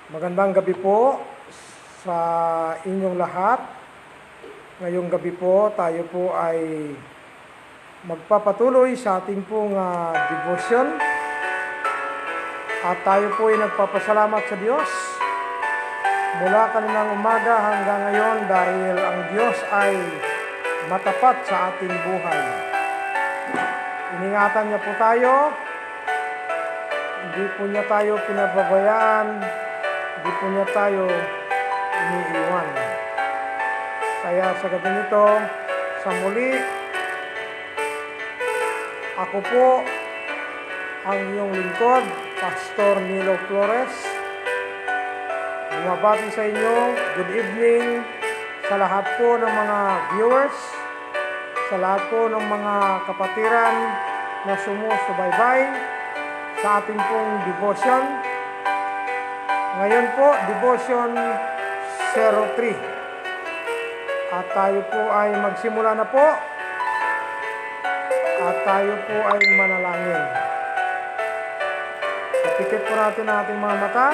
Magandang gabi po sa inyong lahat. Ngayong gabi po, tayo po ay magpapatuloy sa ating pong devotion. At tayo po ay nagpapasalamat sa Diyos mula kaninang umaga hanggang ngayon dahil ang Diyos ay matapat sa ating buhay. Iningatan niya po tayo, hindi po niya tayo pinababayaan, hindi po niya tayo iniiwan. Kaya sa gabi nito, sa muli, ako po ang iyong lingkod, Pastor Nilo Flores. Bumabati sa inyo, good evening sa lahat po ng mga viewers, sa lahat po ng mga kapatiran na sumusubaybay sa ating pong devotion. Ngayon po, devotion 03. At tayo po ay magsimula na po. At tayo po ay manalangin. Ipikit po natin ang ating mga mata.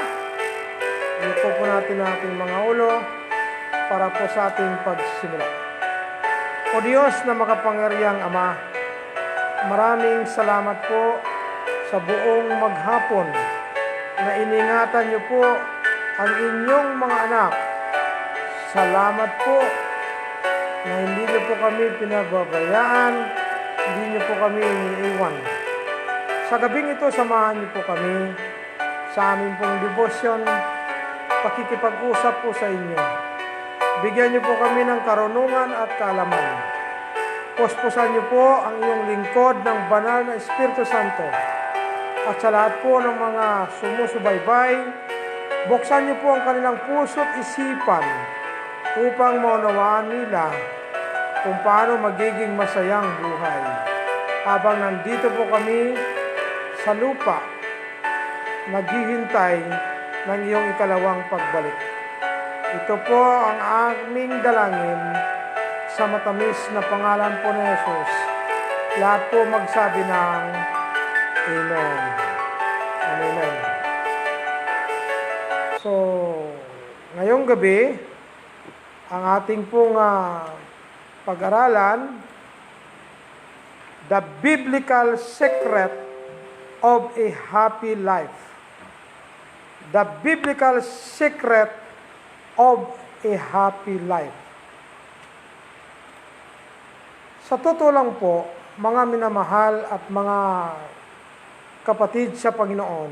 Ito po natin ang ating mga ulo para po sa ating pagsimula. O Diyos na makapangyarihang Ama, maraming salamat po sa buong maghapon na iningatan niyo po ang inyong mga anak. Salamat po na hindi niyo po kami pinababayaan, hindi niyo po kami iniiwan. Sa gabing ito, samahan niyo po kami sa aming pong devotion, pakikipag-usap po sa inyo. Bigyan niyo po kami ng karunungan at kaalaman. Puspusan niyo po ang iyong lingkod ng banal na Espiritu Santo. At sa lahat po ng mga sumusubaybay, buksan niyo po ang kanilang puso't isipan upang maunawaan nila kung paano magiging masayang buhay. Habang nandito po kami sa lupa, naghihintay ng iyong ikalawang pagbalik. Ito po ang aming dalangin sa matamis na pangalan po ni Jesus. Lahat po magsabi ng Amen. Amen. So, ngayong gabi, ang ating pong pag-aralan, the biblical secret of a happy life. The biblical secret of a happy life. Sa totoo lang po, mga minamahal at mga kapatid sa Panginoon,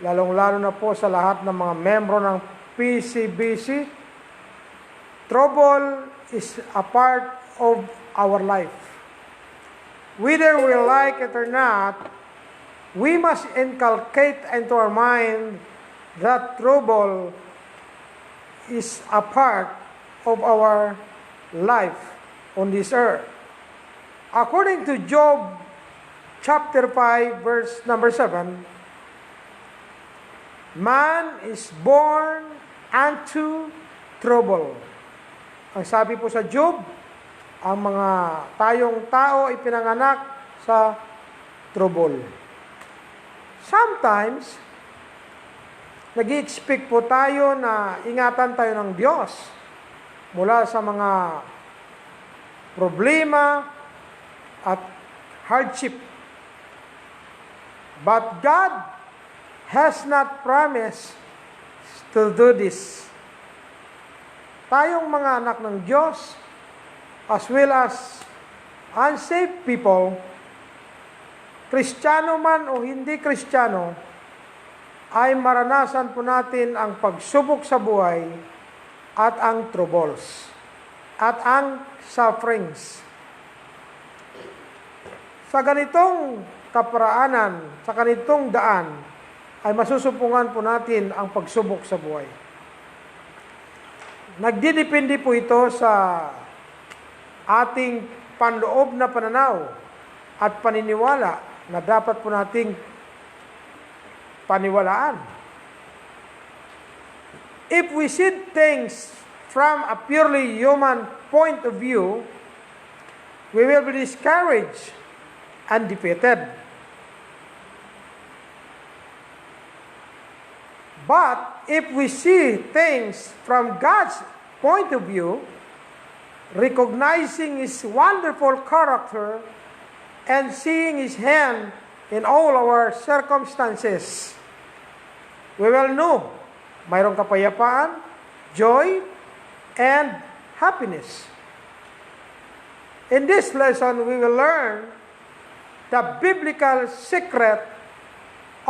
lalong-lalo na po sa lahat ng mga membro ng PCBC, trouble is a part of our life. Whether we like it or not, we must inculcate into our mind that trouble is a part of our life on this earth. According to Job chapter 5, verse number 7, man is born unto trouble. Ang sabi po sa Job, ang mga tayong tao ay pinanganak sa trouble. Sometimes, nag-i-expect po tayo na ingatan tayo ng Diyos mula sa mga problema at hardship. But God has not promised to do this. Tayong mga anak ng Diyos, as well as unsaved people, Kristiyano man o hindi Kristiyano, ay maranasan po natin ang pagsubok sa buhay at ang troubles at ang sufferings. Sa ganitong kaparaanan, sa ganitong daan, ay masusupungan po natin ang pagsubok sa buhay. Nagdidepende po ito sa ating panloob na pananaw at paniniwala na dapat po nating paniwalaan. If we see things from a purely human point of view, we will be discouraged and defeated. But if we see things from God's point of view, recognizing His wonderful character and seeing His hand in all our circumstances, we will know mayroong kapayapaan, joy, and happiness. In this lesson, we will learn the biblical secret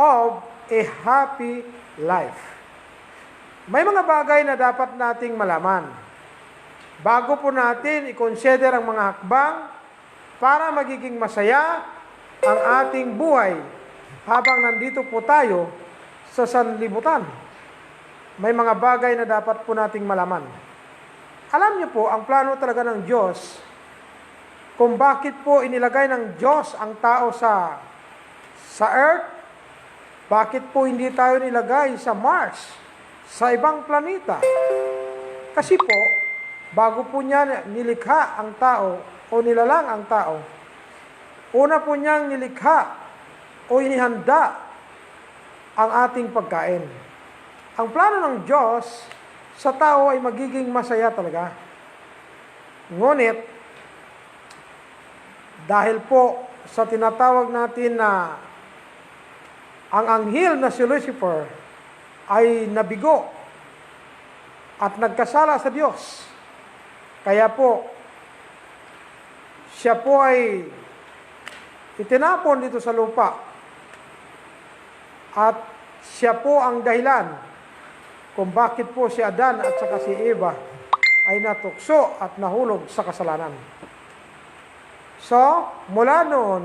of a happy life. May mga bagay na dapat nating malaman bago po natin i-consider ang mga hakbang para magiging masaya ang ating buhay habang nandito po tayo sa sanlibutan. May mga bagay na dapat po nating malaman. Alam niyo po, ang plano talaga ng Diyos, kung bakit po inilagay ng Diyos ang tao sa earth, bakit po hindi tayo nilagay sa Mars, sa ibang planeta? Kasi po, bago po niya nilikha ang tao o nilalang ang tao, una po niyang nilikha o inihanda ang ating pagkain. Ang plano ng Diyos sa tao ay magiging masaya talaga. Ngunit, dahil po sa tinatawag natin na ang anghel na si Lucifer ay nabigo at nagkasala sa Diyos. Kaya po, siya po ay itinapon dito sa lupa. At siya po ang dahilan kung bakit po si Adan at saka si Eva ay natukso at nahulog sa kasalanan. So, mula noon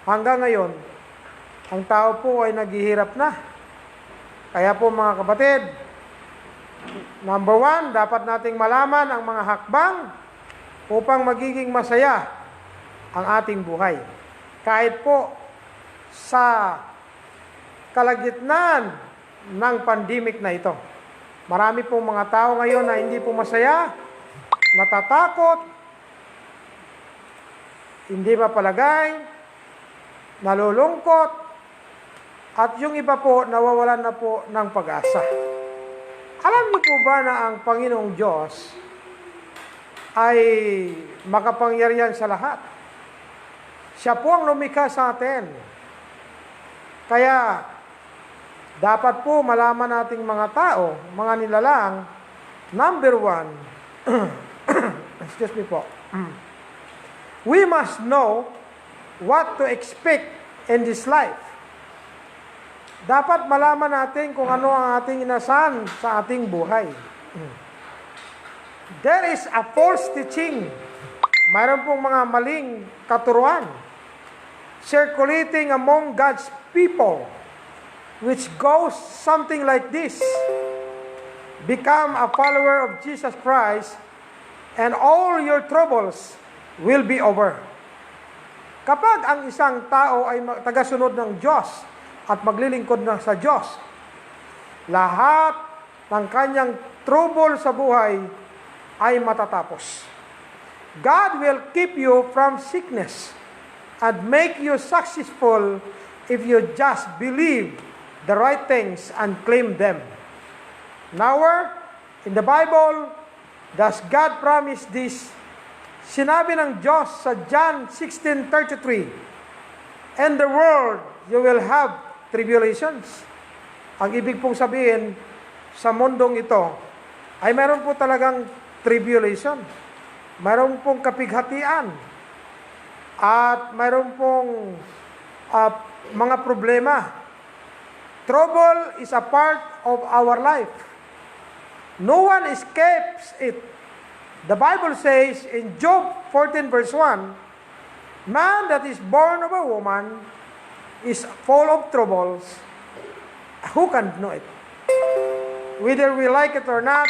hanggang ngayon, ang tao po ay naghihirap na. Kaya po mga kapatid, number 1, dapat nating malaman ang mga hakbang upang magiging masaya ang ating buhay. Kahit po sa kalagitnaan ng pandemic na ito. Marami pong mga tao ngayon na hindi po masaya, natatakot, hindi mapalagay, nalulungkot, at yung iba po, nawawalan na po ng pag-asa. Alam niyo po ba na ang Panginoong Diyos ay makapangyarihan sa lahat? Siya po ang lumikha sa atin. Kaya, dapat po malaman nating mga tao, mga nilalang, number 1, excuse me po, we must know what to expect in this life. Dapat malaman natin kung ano ang ating inasahan sa ating buhay. There is a false teaching. Mayroon pong mga maling katuruan circulating among God's people, which goes something like this: become a follower of Jesus Christ and all your troubles will be over. Kapag ang isang tao ay tagasunod ng Diyos at maglilingkod na sa Diyos, lahat ng kanyang trouble sa buhay ay matatapos. God will keep you from sickness and make you successful if you just believe the right things and claim them. Nowhere in the Bible does God promise this. Sinabi ng Diyos sa John 16:33, "In the world you will have tribulations." Ang ibig pong sabihin, sa mundong ito, ay mayroon po talagang tribulation. Mayroon pong kapighatian. At mayroon pong mga problema. Trouble is a part of our life. No one escapes it. The Bible says in Job 14 verse 1, "Man that is born of a woman is full of troubles. Who can know it?" Whether we like it or not,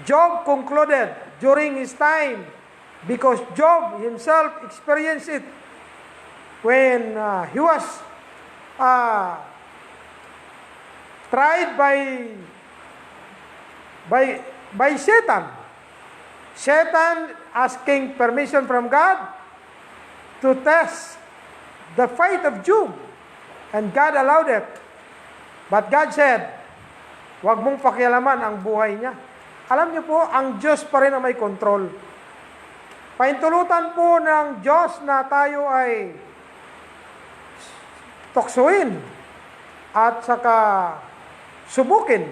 Job concluded during his time, because Job himself experienced it when he was tried by Satan. Satan asking permission from God to test the faith of Job. And God allowed it. But God said, Huwag mong pakialaman ang buhay niya. Alam niyo po, ang Diyos pa rin ang may control. Paintulutan po ng Diyos na tayo ay tuksuin at saka subukin.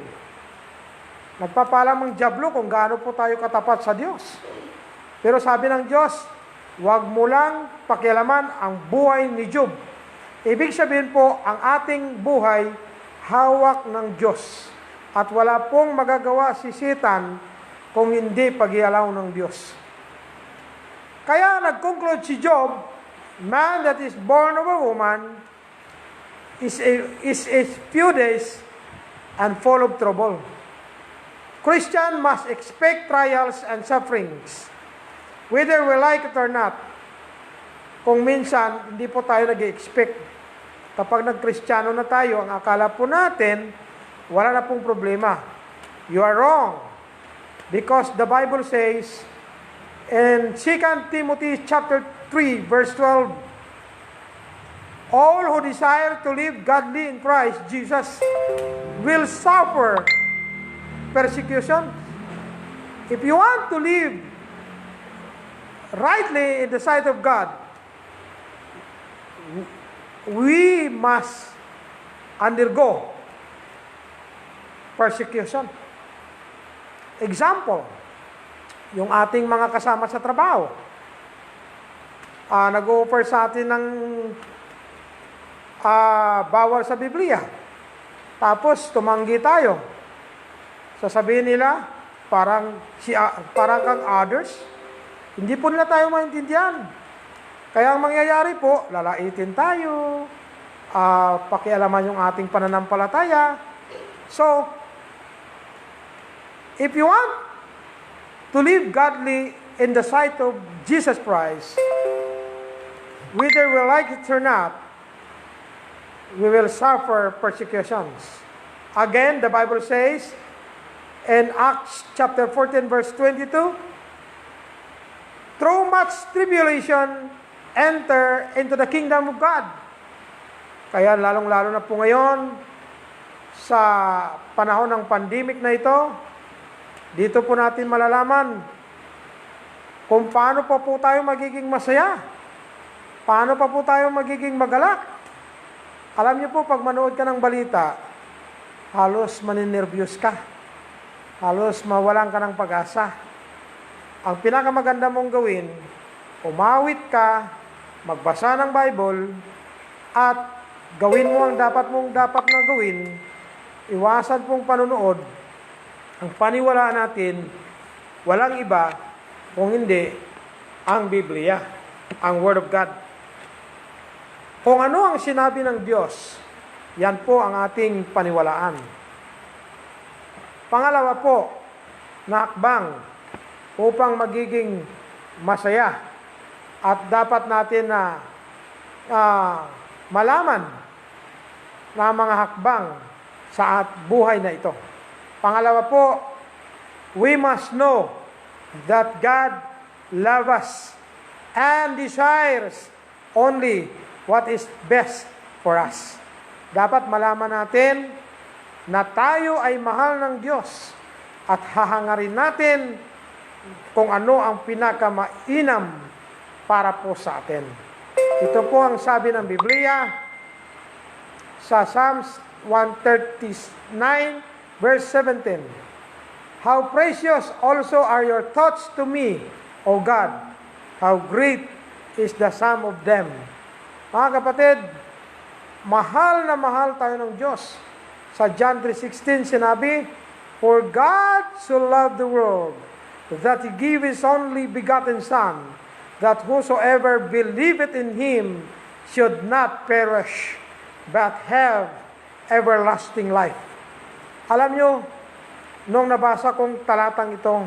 Nagpapalam ang dyablo kung gaano po tayo katapat sa Diyos. Pero sabi ng Diyos, huwag mo lang pakialaman ang buhay ni Job. Ibig sabihin po, ang ating buhay, hawak ng Diyos. At wala pong magagawa si Satan kung hindi pag-ialaw ng Diyos. Kaya nag-conclude si Job, man that is born of a woman is a few days and full of trouble. Christian must expect trials and sufferings, whether we like it or not. Kung minsan, hindi po tayo nag-expect. Kapag nag-Kristiyano na tayo, ang akala po natin, wala na pong problema. You are wrong. Because the Bible says, in 2 Timothy chapter 3, verse 12, all who desire to live godly in Christ Jesus will suffer persecution. If you want to live rightly in the sight of God, we must undergo persecution. Example, yung ating mga kasama sa trabaho. Nag-offer sa atin ng bawal sa Biblia. Tapos tumanggi tayo. Sasabihin nila, parang kang others. Hindi po nila tayo maintindihan. Kaya ang mangyayari po, lalaitin tayo, pakialaman yung ating pananampalataya. So, if you want to live godly in the sight of Jesus Christ, whether we like it or not, we will suffer persecutions. Again, the Bible says, in Acts chapter 14, verse 22, through much tribulation, enter into the kingdom of God. Kaya lalong-lalo na po ngayon, sa panahon ng pandemic na ito, dito po natin malalaman kung paano pa po tayo magiging masaya. Paano pa po tayo magiging magalak. Alam niyo po, pag manood ka ng balita, halos maninervyos ka. Halos mawalan ka ng pag-asa. Ang pinakamaganda mong gawin, umawit ka, magbasa ng Bible, at gawin mo ang dapat na gawin, iwasan pong panunood. Ang paniwalaan natin, walang iba kung hindi ang Biblia, ang Word of God. Kung ano ang sinabi ng Diyos, yan po ang ating paniwalaan. Pangalawa po, na akbang upang magiging masaya at dapat natin na malaman na mga hakbang sa buhay na ito. Pangalawa po, we must know that God loves us and desires only what is best for us. Dapat malaman natin na tayo ay mahal ng Diyos at hahangarin natin kung ano ang pinakamainam para po sa atin. Ito po ang sabi ng Biblia sa Psalms 139 verse 17. How precious also are your thoughts to me, O God. How great is the sum of them. Mga kapatid, mahal na mahal tayo ng Diyos. Sa John 3:16 sinabi, for God so loved the world that He gave His only begotten Son, that whosoever believeth in Him should not perish, but have everlasting life. Alam nyo, nung nabasa kong talatang ito,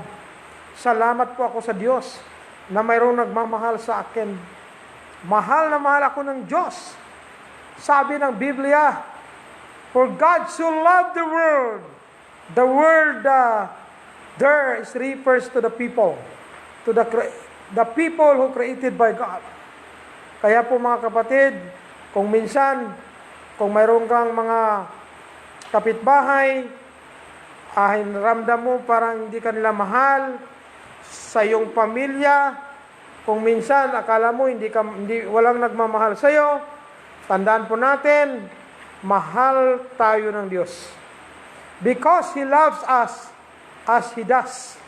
salamat po ako sa Diyos na mayroong nagmamahal sa akin. Mahal na mahal ako ng Diyos. Sabi ng Biblia, for God so loved the world. The word there is refers to the people, to the people who created by God. Kaya po mga kapatid, kung minsan, kung mayroon kang mga kapitbahay ramdam mo parang hindi ka nila mahal sa iyong pamilya, kung minsan akala mo walang nagmamahal sa iyo, tandaan po natin, mahal tayo ng Diyos. Because He loves us as He does.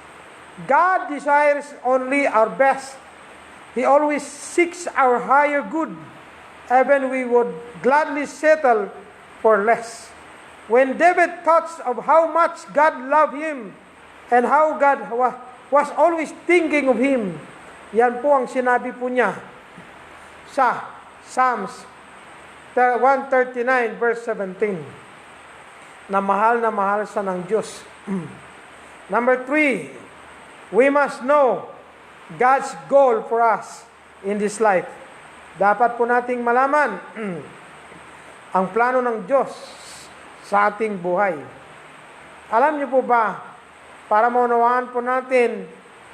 God desires only our best. He always seeks our higher good. Even we would gladly settle for less. When David thought of how much God loved him and how God was always thinking of him, yan po ang sinabi po niya sa Psalms 139 verse 17, na mahal sa ng Diyos. Number 3, we must know God's goal for us in this life. Dapat po nating malaman ang plano ng Diyos sa ating buhay. Alam niyo po ba, para maunawaan po natin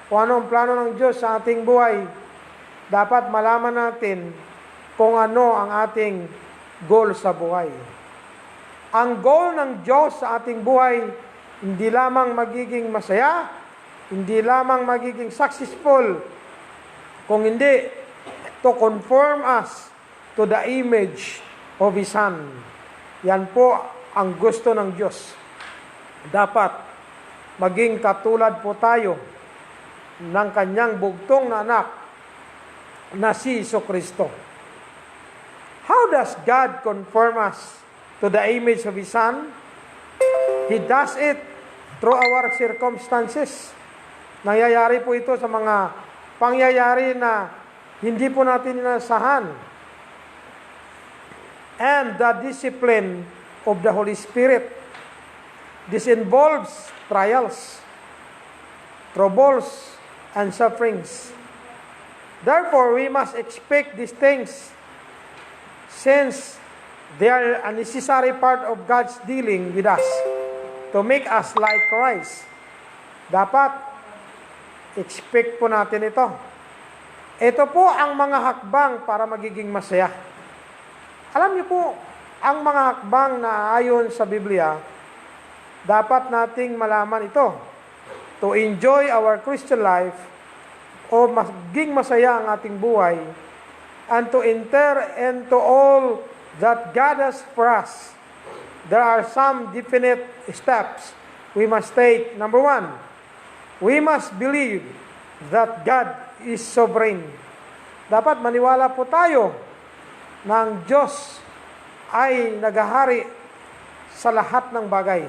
kung ano ang plano ng Diyos sa ating buhay, dapat malaman natin kung ano ang ating goal sa buhay. Ang goal ng Diyos sa ating buhay, hindi lamang magiging masaya, hindi lamang magiging successful, kung hindi, to conform us to the image of His Son. Yan po ang gusto ng Diyos. Dapat maging katulad po tayo ng Kanyang bugtong na anak na si Jesucristo. How does God conform us to the image of His Son? He does it through our circumstances. Nangyayari po ito sa mga pangyayari na hindi po natin inasahan. And the discipline of the Holy Spirit. This involves trials, troubles, and sufferings. Therefore, we must expect these things since they are a necessary part of God's dealing with us to make us like Christ. Dapat expect po natin ito. Ito po ang mga hakbang para magiging masaya. Alam niyo po, ang mga hakbang na ayon sa Biblia, dapat nating malaman ito. To enjoy our Christian life, o maging masaya ang ating buhay, and to enter into all that God has for us. There are some definite steps we must take. Number 1, we must believe that God is sovereign. Dapat maniwala po tayo na ang Diyos ay naghahari sa lahat ng bagay.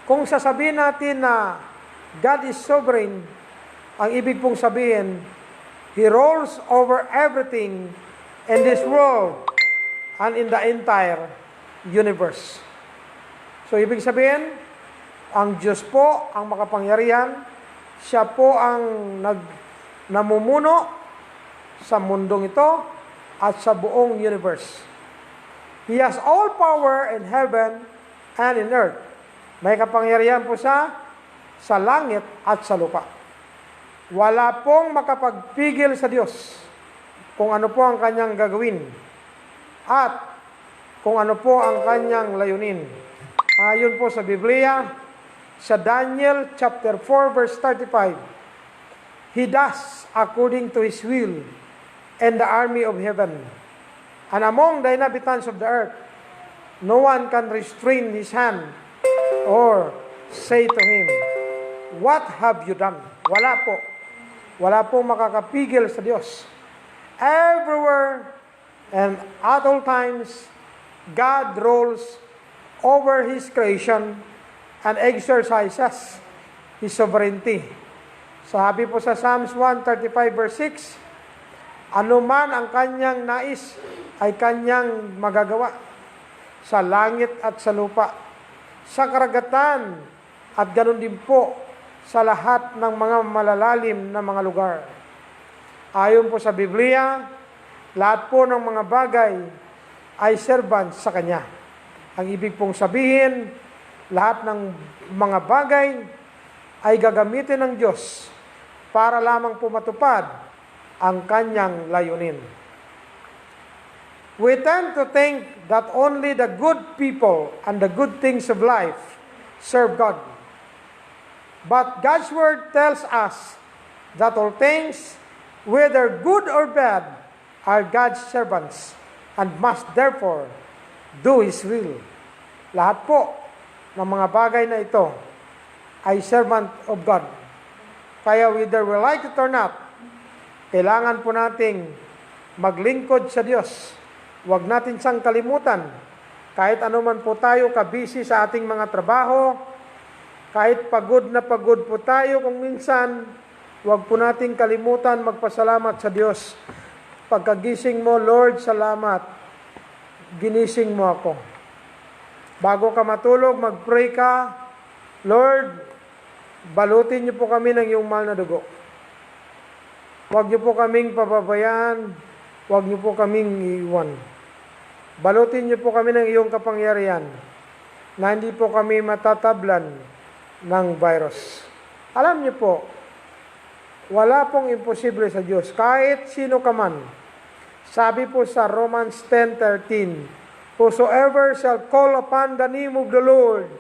Kung sasabihin natin na God is sovereign, ang ibig pong sabihin, He rules over everything in this world and in the entire universe. So, ibig sabihin, ang Diyos po ang makapangyarihan, siya po ang namumuno sa mundong ito at sa buong universe. He has all power in heaven and in earth. May kapangyarihan po siya sa langit at sa lupa. Wala pong makapagpigil sa Diyos kung ano po ang kanyang gagawin at kung ano po ang kanyang layunin. Ayon po sa Biblia, sa Daniel chapter 4 verse 35, He does according to His will and the army of heaven. And among the inhabitants of the earth, no one can restrain His hand or say to Him, what have you done? Wala po. Wala pong makakapigil sa Diyos. Everywhere and at all times, God rules over His creation and exercises His sovereignty. Sabi po sa Psalms 135 verse 6, anuman ang kanyang nais ay kanyang magagawa sa langit at sa lupa, sa karagatan at ganun din po sa lahat ng mga malalalim na mga lugar. Ayon po sa Biblia, lahat po ng mga bagay ay servant sa Kanya. Ang ibig pong sabihin, lahat ng mga bagay ay gagamitin ng Diyos para lamang po matupad ang Kanyang layunin. We tend to think that only the good people and the good things of life serve God. But God's Word tells us that all things, whether good or bad, are God's servants and must therefore do His will. Lahat po ng mga bagay na ito ay servant of God. Kaya whether we like it or not, kailangan po nating maglingkod sa Diyos. Huwag natin siyang kalimutan. Kahit anuman po tayo kabisi sa ating mga trabaho, kahit pagod na pagod po tayo kung minsan, huwag po nating kalimutan magpasalamat sa Diyos. Pagkagising mo, Lord, salamat. Ginising mo ako. Bago ka matulog, mag-pray ka, Lord, balutin niyo po kami ng iyong mahal na dugo. Huwag niyo po kaming pababayaan, huwag niyo po kaming iiwan. Balutin niyo po kami ng iyong kapangyarihan na hindi po kami matatablan ng virus. Alam niyo po, wala pong imposible sa Diyos, kahit sino ka man. Sabi po sa Romans 10:13, whosoever shall call upon the name of the Lord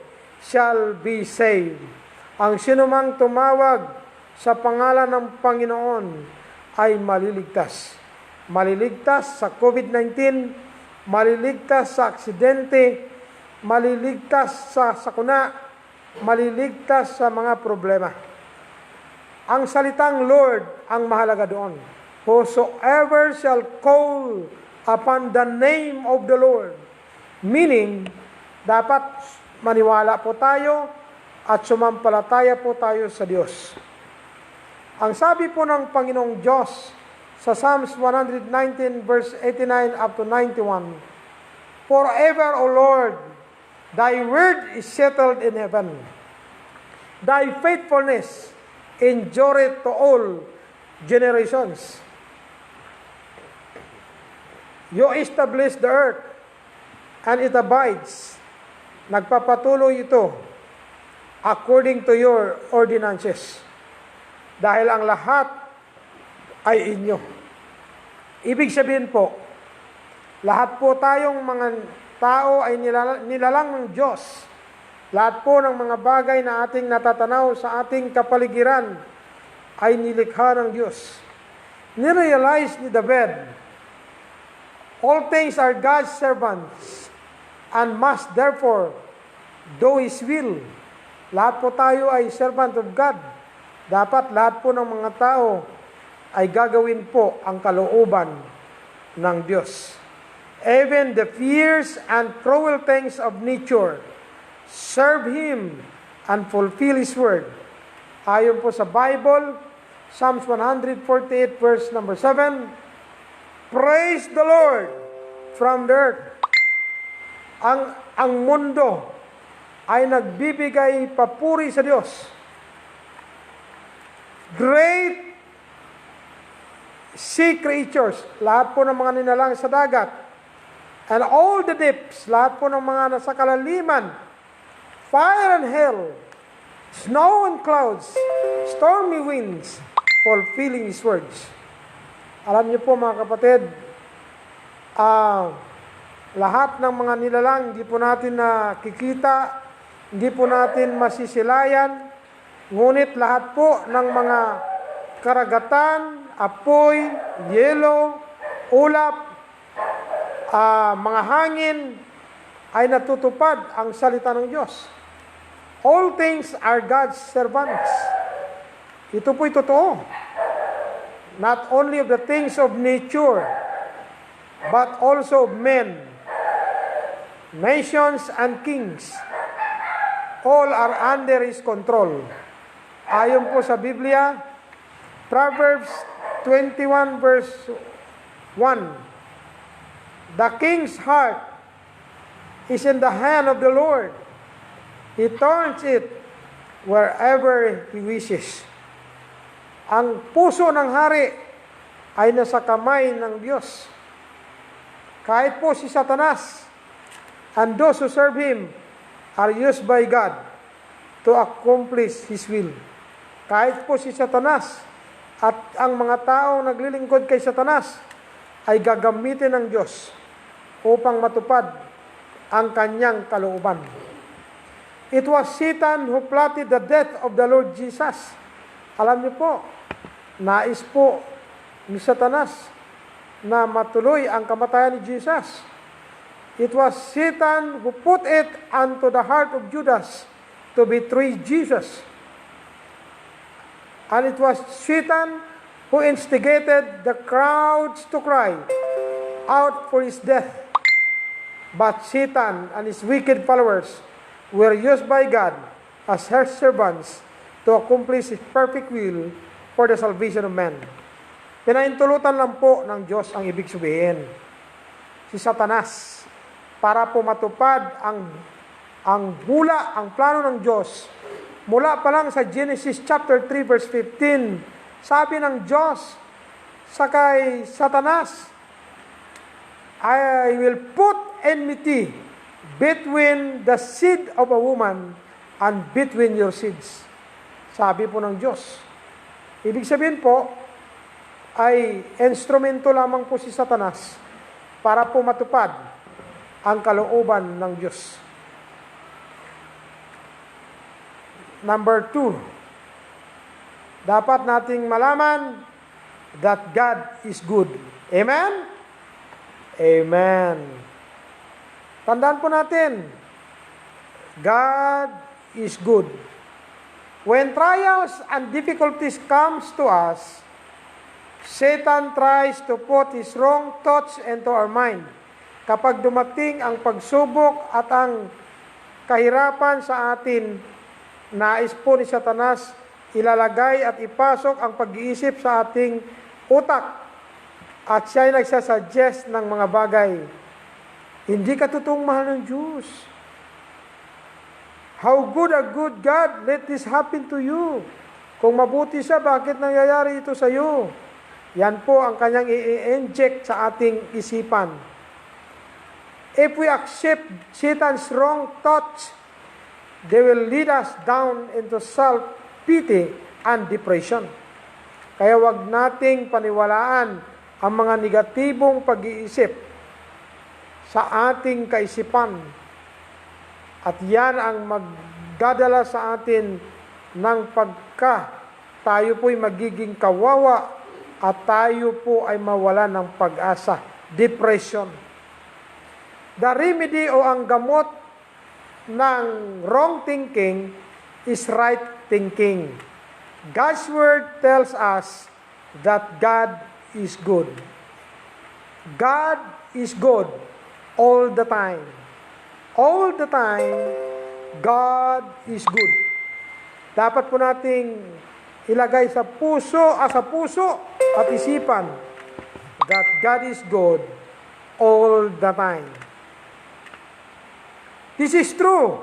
shall be saved. Ang sinumang tumawag sa pangalan ng Panginoon ay maliligtas. Maliligtas sa COVID-19, maliligtas sa aksidente, maliligtas sa sakuna, maliligtas sa mga problema. Ang salitang Lord ang mahalaga doon. Whosoever shall call upon the name of the Lord. Meaning, dapat maniwala po tayo at sumampalataya po tayo sa Diyos. Ang sabi po ng Panginoong Diyos sa Psalms 119 verse 89 up to 91, forever, O Lord, Thy word is settled in heaven. Thy faithfulness endureth to all generations. You establish the earth, and it abides. Nagpapatuloy ito according to your ordinances. Dahil ang lahat ay inyo. Ibig sabihin po, lahat po tayong mga tao ay nilalang ng Diyos. Lahat po ng mga bagay na ating natatanaw sa ating kapaligiran ay nilikha ng Diyos. Nirealize ni David, all things are God's servants and must therefore do His will. Lahat po tayo ay servant of God. Dapat lahat po ng mga tao ay gagawin po ang kalooban ng Diyos. Even the fierce and cruel things of nature serve Him and fulfill His word. Ayon po sa Bible, Psalms 148 verse number 7, praise the Lord from the earth. Ang mundo ay nagbibigay papuri sa Diyos. Great sea creatures, lahat po ng mga nilalang sa dagat, and all the deeps, lahat po ng mga nasa kalaliman, fire and hail, snow and clouds, stormy winds, fulfilling His words. Alam niyo po mga kapatid, lahat ng mga nilalang, hindi po natin nakikita, hindi po natin masisilayan, ngunit lahat po ng mga karagatan, apoy, yelo, ulap, mga hangin, ay natutupad ang salita ng Diyos. All things are God's servants. Ito po'y totoo. Not only of the things of nature, but also of men, nations, and kings. All are under His control. Ayon po sa Biblia, Proverbs 21 verse 1, the king's heart is in the hand of the Lord. He turns it wherever He wishes. Ang puso ng hari ay nasa kamay ng Diyos. Kahit po si Satanas and those who serve him are used by God to accomplish His will. Kahit po si Satanas at ang mga taong naglilingkod kay Satanas ay gagamitin ng Diyos upang matupad ang kanyang kalooban. It was Satan who plotted the death of the Lord Jesus. Alam niyo po, nais po ni Satanas na matuloy ang kamatayan ni Jesus. It was Satan who put it unto the heart of Judas to betray Jesus. And it was Satan who instigated the crowds to cry out for his death. But Satan and his wicked followers were used by God as her servants to accomplish His perfect will for the salvation of man. Pinaintulutan lang po ng Diyos ang ibig sabihin. Si Satanas, para po matupad ang hula, ang plano ng Diyos. Mula pa lang sa Genesis chapter 3 verse 15, sabi ng Diyos sa kay Satanas, I will put enmity between the seed of a woman and between your seeds. Sabi po ng Diyos. Ibig sabihin po, ay instrumento lamang po si Satanas para po matupad ang kalooban ng Diyos. Number 2, dapat nating malaman that God is good. Amen? Amen. Tandaan po natin, God is good. When trials and difficulties comes to us, Satan tries to put his wrong thoughts into our mind. Kapag dumating ang pagsubok at ang kahirapan sa atin, nais po ni Satanas ilalagay at ipasok ang pag-iisip sa ating utak. At siya ay nagsasuggest ng mga bagay. Hindi ka totoong mahal ng Diyos. How good a good God, let this happen to you. Kung mabuti siya, bakit nangyayari ito sa iyo? Yan po ang kanyang i-inject sa ating isipan. If we accept Satan's wrong thoughts, they will lead us down into self-pity and depression. Kaya wag nating paniwalaan ang mga negatibong pag-iisip sa ating kaisipan. At yan ang magdadala sa atin ng pagka tayo po'y magiging kawawa at tayo po ay mawala ng pag-asa. Depression. The remedy o ang gamot ng wrong thinking is right thinking. God's Word tells us that God is good. God is good all the time. All the time, God is good. Dapat po nating ilagay sa puso at isipan that God is good all the time. This is true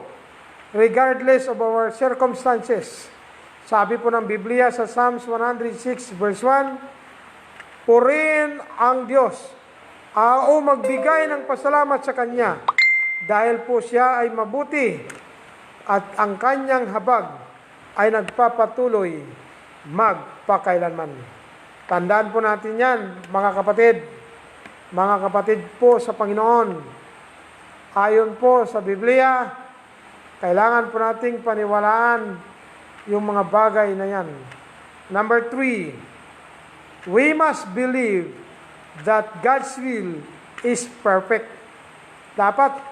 regardless of our circumstances. Sabi po ng Biblia sa Psalms 106 verse 1, purihin ang Diyos, o magbigay ng pasalamat sa Kanya, dahil po siya ay mabuti at ang kanyang habag ay nagpapatuloy magpakailanman. Tandaan po natin yan, mga kapatid po sa Panginoon. Ayon po sa Biblia, kailangan po nating paniwalaan yung mga bagay na yan. Number 3, we must believe that God's will is perfect. Dapat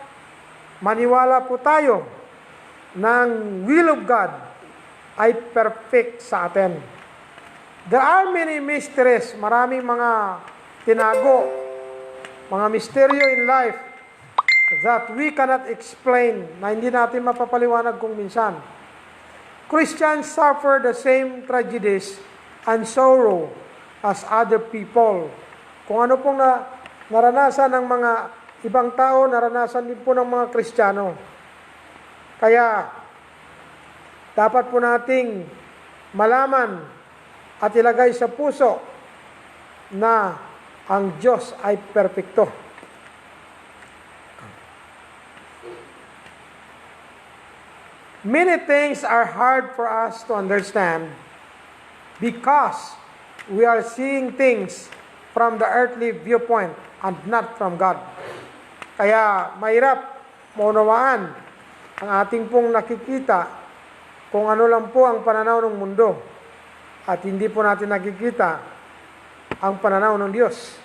maniwala po tayo ng will of God ay perfect sa atin. There are many mysteries, maraming mga tinago, mga misteryo in life that we cannot explain, na hindi natin mapapaliwanag kung minsan. Christians suffer the same tragedies and sorrow as other people. Kung ano pong naranasan ng mga ibang tao, naranasan din po ng mga Kristiyano. Kaya, dapat po nating malaman at ilagay sa puso na ang Diyos ay perpekto. Many things are hard for us to understand because we are seeing things from the earthly viewpoint and not from God. Kaya mahirap maunawaan ang ating pong nakikita kung ano lang po ang pananaw ng mundo at hindi po natin nakikita ang pananaw ng Diyos.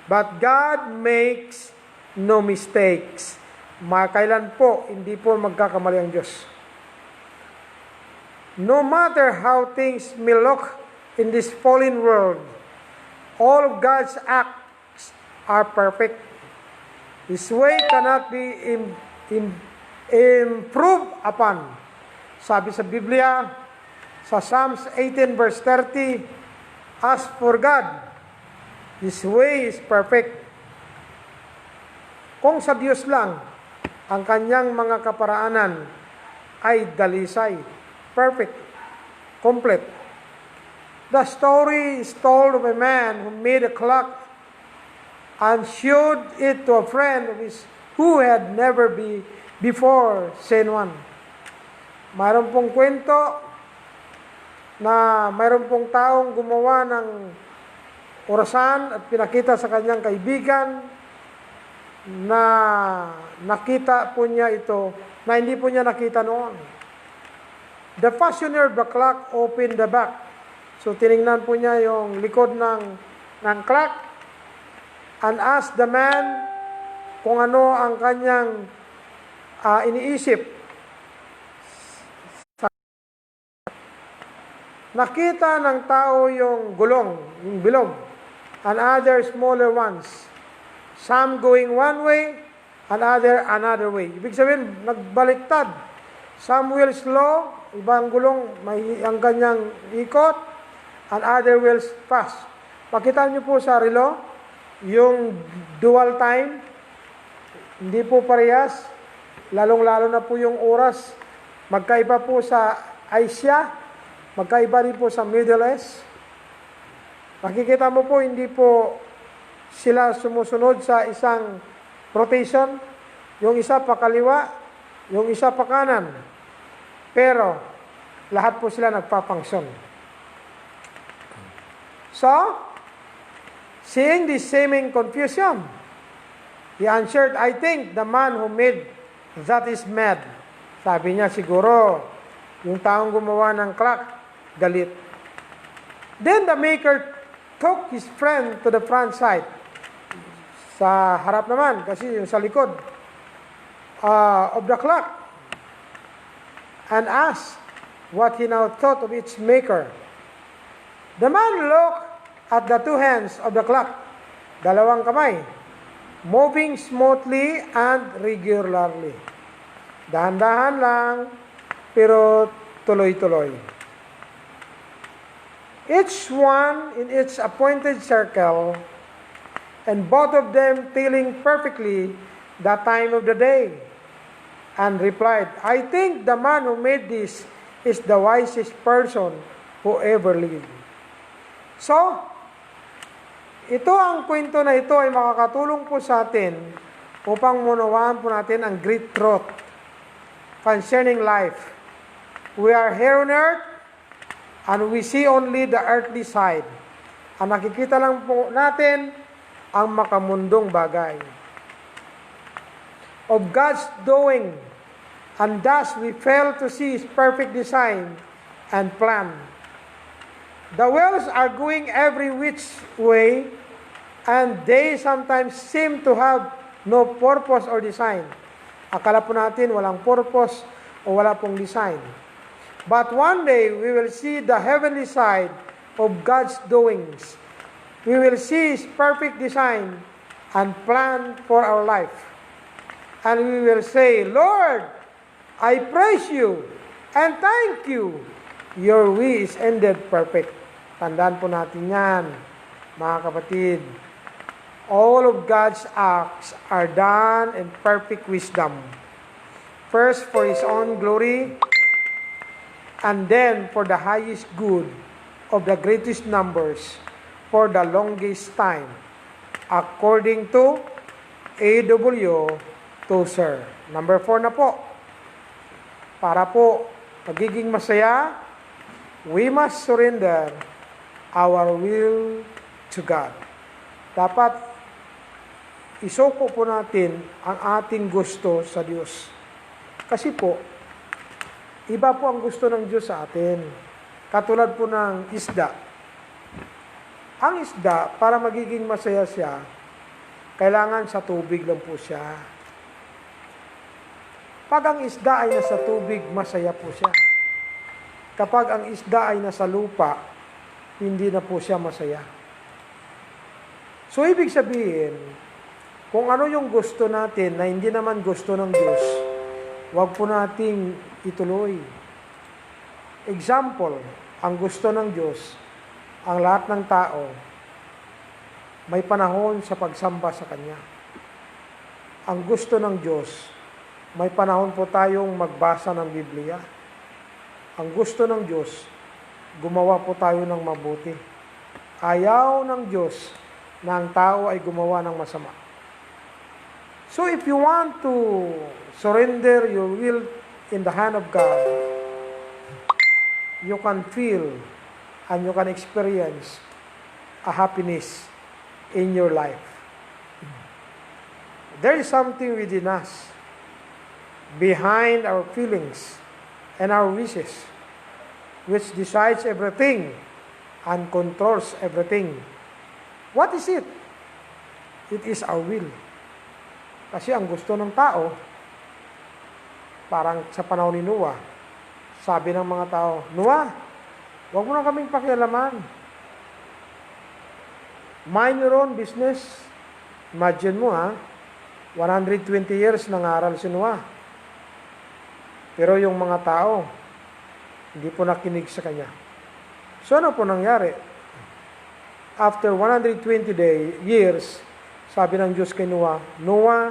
But God makes no mistakes. Kailan po hindi po magkakamali ang Diyos. No matter how things may look in this fallen world, all of God's acts are perfect. His way cannot be improved upon. Sabi sa Biblia, sa Psalms 18 verse 30, as for God, His way is perfect. Kung sa Diyos lang, ang kanyang mga kaparaanan ay dalisay, perfect, complete. The story is told of a man who made a clock and showed it to a friend of his who had never before seen one. Mayroon pong kwento na mayroon pong taong gumawa ng orasan at pinakita sa kanyang kaibigan na nakita po niya ito na hindi po niya nakita noon. The fashioner of the clock opened the back. So tiningnan po niya yung likod ng clock and asked the man kung ano ang kanyang iniisip. Nakita ng tao yung gulong, yung bilog, and other smaller ones. Some going one way, and other another way. Ibig sabihin, nagbaliktad. Some wheels slow, ibang gulong, may ang kanyang ikot, and other wheels fast. Makita niyo po sa relo, yung dual time, hindi po parehas, lalong-lalo na po yung oras. Magkaiba po sa Asia, magkaiba rin po sa Middle East. Makikita mo po, hindi po sila sumusunod sa isang rotation. Yung isa pa kaliwa, yung isa pa kanan. Pero, lahat po sila nagpapangsyon. So, seeing this seeming confusion, he answered, I think the man who made that is mad. Sabi niya, siguro, yung taong gumawa ng clock, galit. Then the maker took his friend to the front side. Sa harap naman, kasi yung sa likod of the clock. And asked what he now thought of its maker. The man looked at the two hands of the clock, dalawang kamay, moving smoothly and regularly. Dahan-dahan lang, pero tuloy-tuloy. Each one in its appointed circle, and both of them telling perfectly the time of the day, and replied, I think the man who made this is the wisest person who ever lived. So, ito ang kwento na ito ay makakatulong po sa atin upang munawaan po natin ang great truth concerning life. We are here on earth and we see only the earthly side. Ang nakikita lang po natin ang makamundong bagay of God's doing, and thus we fail to see His perfect design and plan. The wheels are going every which way, and they sometimes seem to have no purpose or design. Akala po natin walang purpose o wala pong design. But one day, we will see the heavenly side of God's doings. We will see His perfect design and plan for our life. And we will say, Lord, I praise you and thank you. Your way is ended perfect. Tandaan po natin yan, mga kapatid. All of God's acts are done in perfect wisdom. First, for His own glory, and then for the highest good of the greatest numbers for the longest time, according to A.W. Tozer. Number 4 na po. Para po magiging masaya, we must surrender our will to God. Dapat isuko po natin ang ating gusto sa Diyos. Kasi po, iba po ang gusto ng Diyos sa atin. Katulad po ng isda. Ang isda, para magiging masaya siya, kailangan sa tubig lang po siya. Pag ang isda ay nasa tubig, masaya po siya. Kapag ang isda ay nasa lupa, hindi na po siya masaya. So, ibig sabihin, kung ano yung gusto natin na hindi naman gusto ng Diyos, huwag po nating ituloy. Example, ang gusto ng Diyos, ang lahat ng tao, may panahon sa pagsamba sa Kanya. Ang gusto ng Diyos, may panahon po tayong magbasa ng Biblia. Ang gusto ng Diyos, gumawa po tayo ng mabuti. Ayaw ng Diyos na ang tao ay gumawa ng masama. So if you want to surrender your will in the hand of God, you can feel and you can experience a happiness in your life. There is something within us, behind our feelings and our wishes, which decides everything and controls everything. What is it? It is our will. Kasi ang gusto ng tao, parang sa panahon ni Noah, sabi ng mga tao, Noah, huwag mo na kaming pakialaman. Mind your own business. Imagine mo 120 years nangaral si Noah. Pero yung mga tao, hindi po nakinig sa kanya. So ano po nangyari? After 120 years, sabi ng Diyos kay Noah, Noah,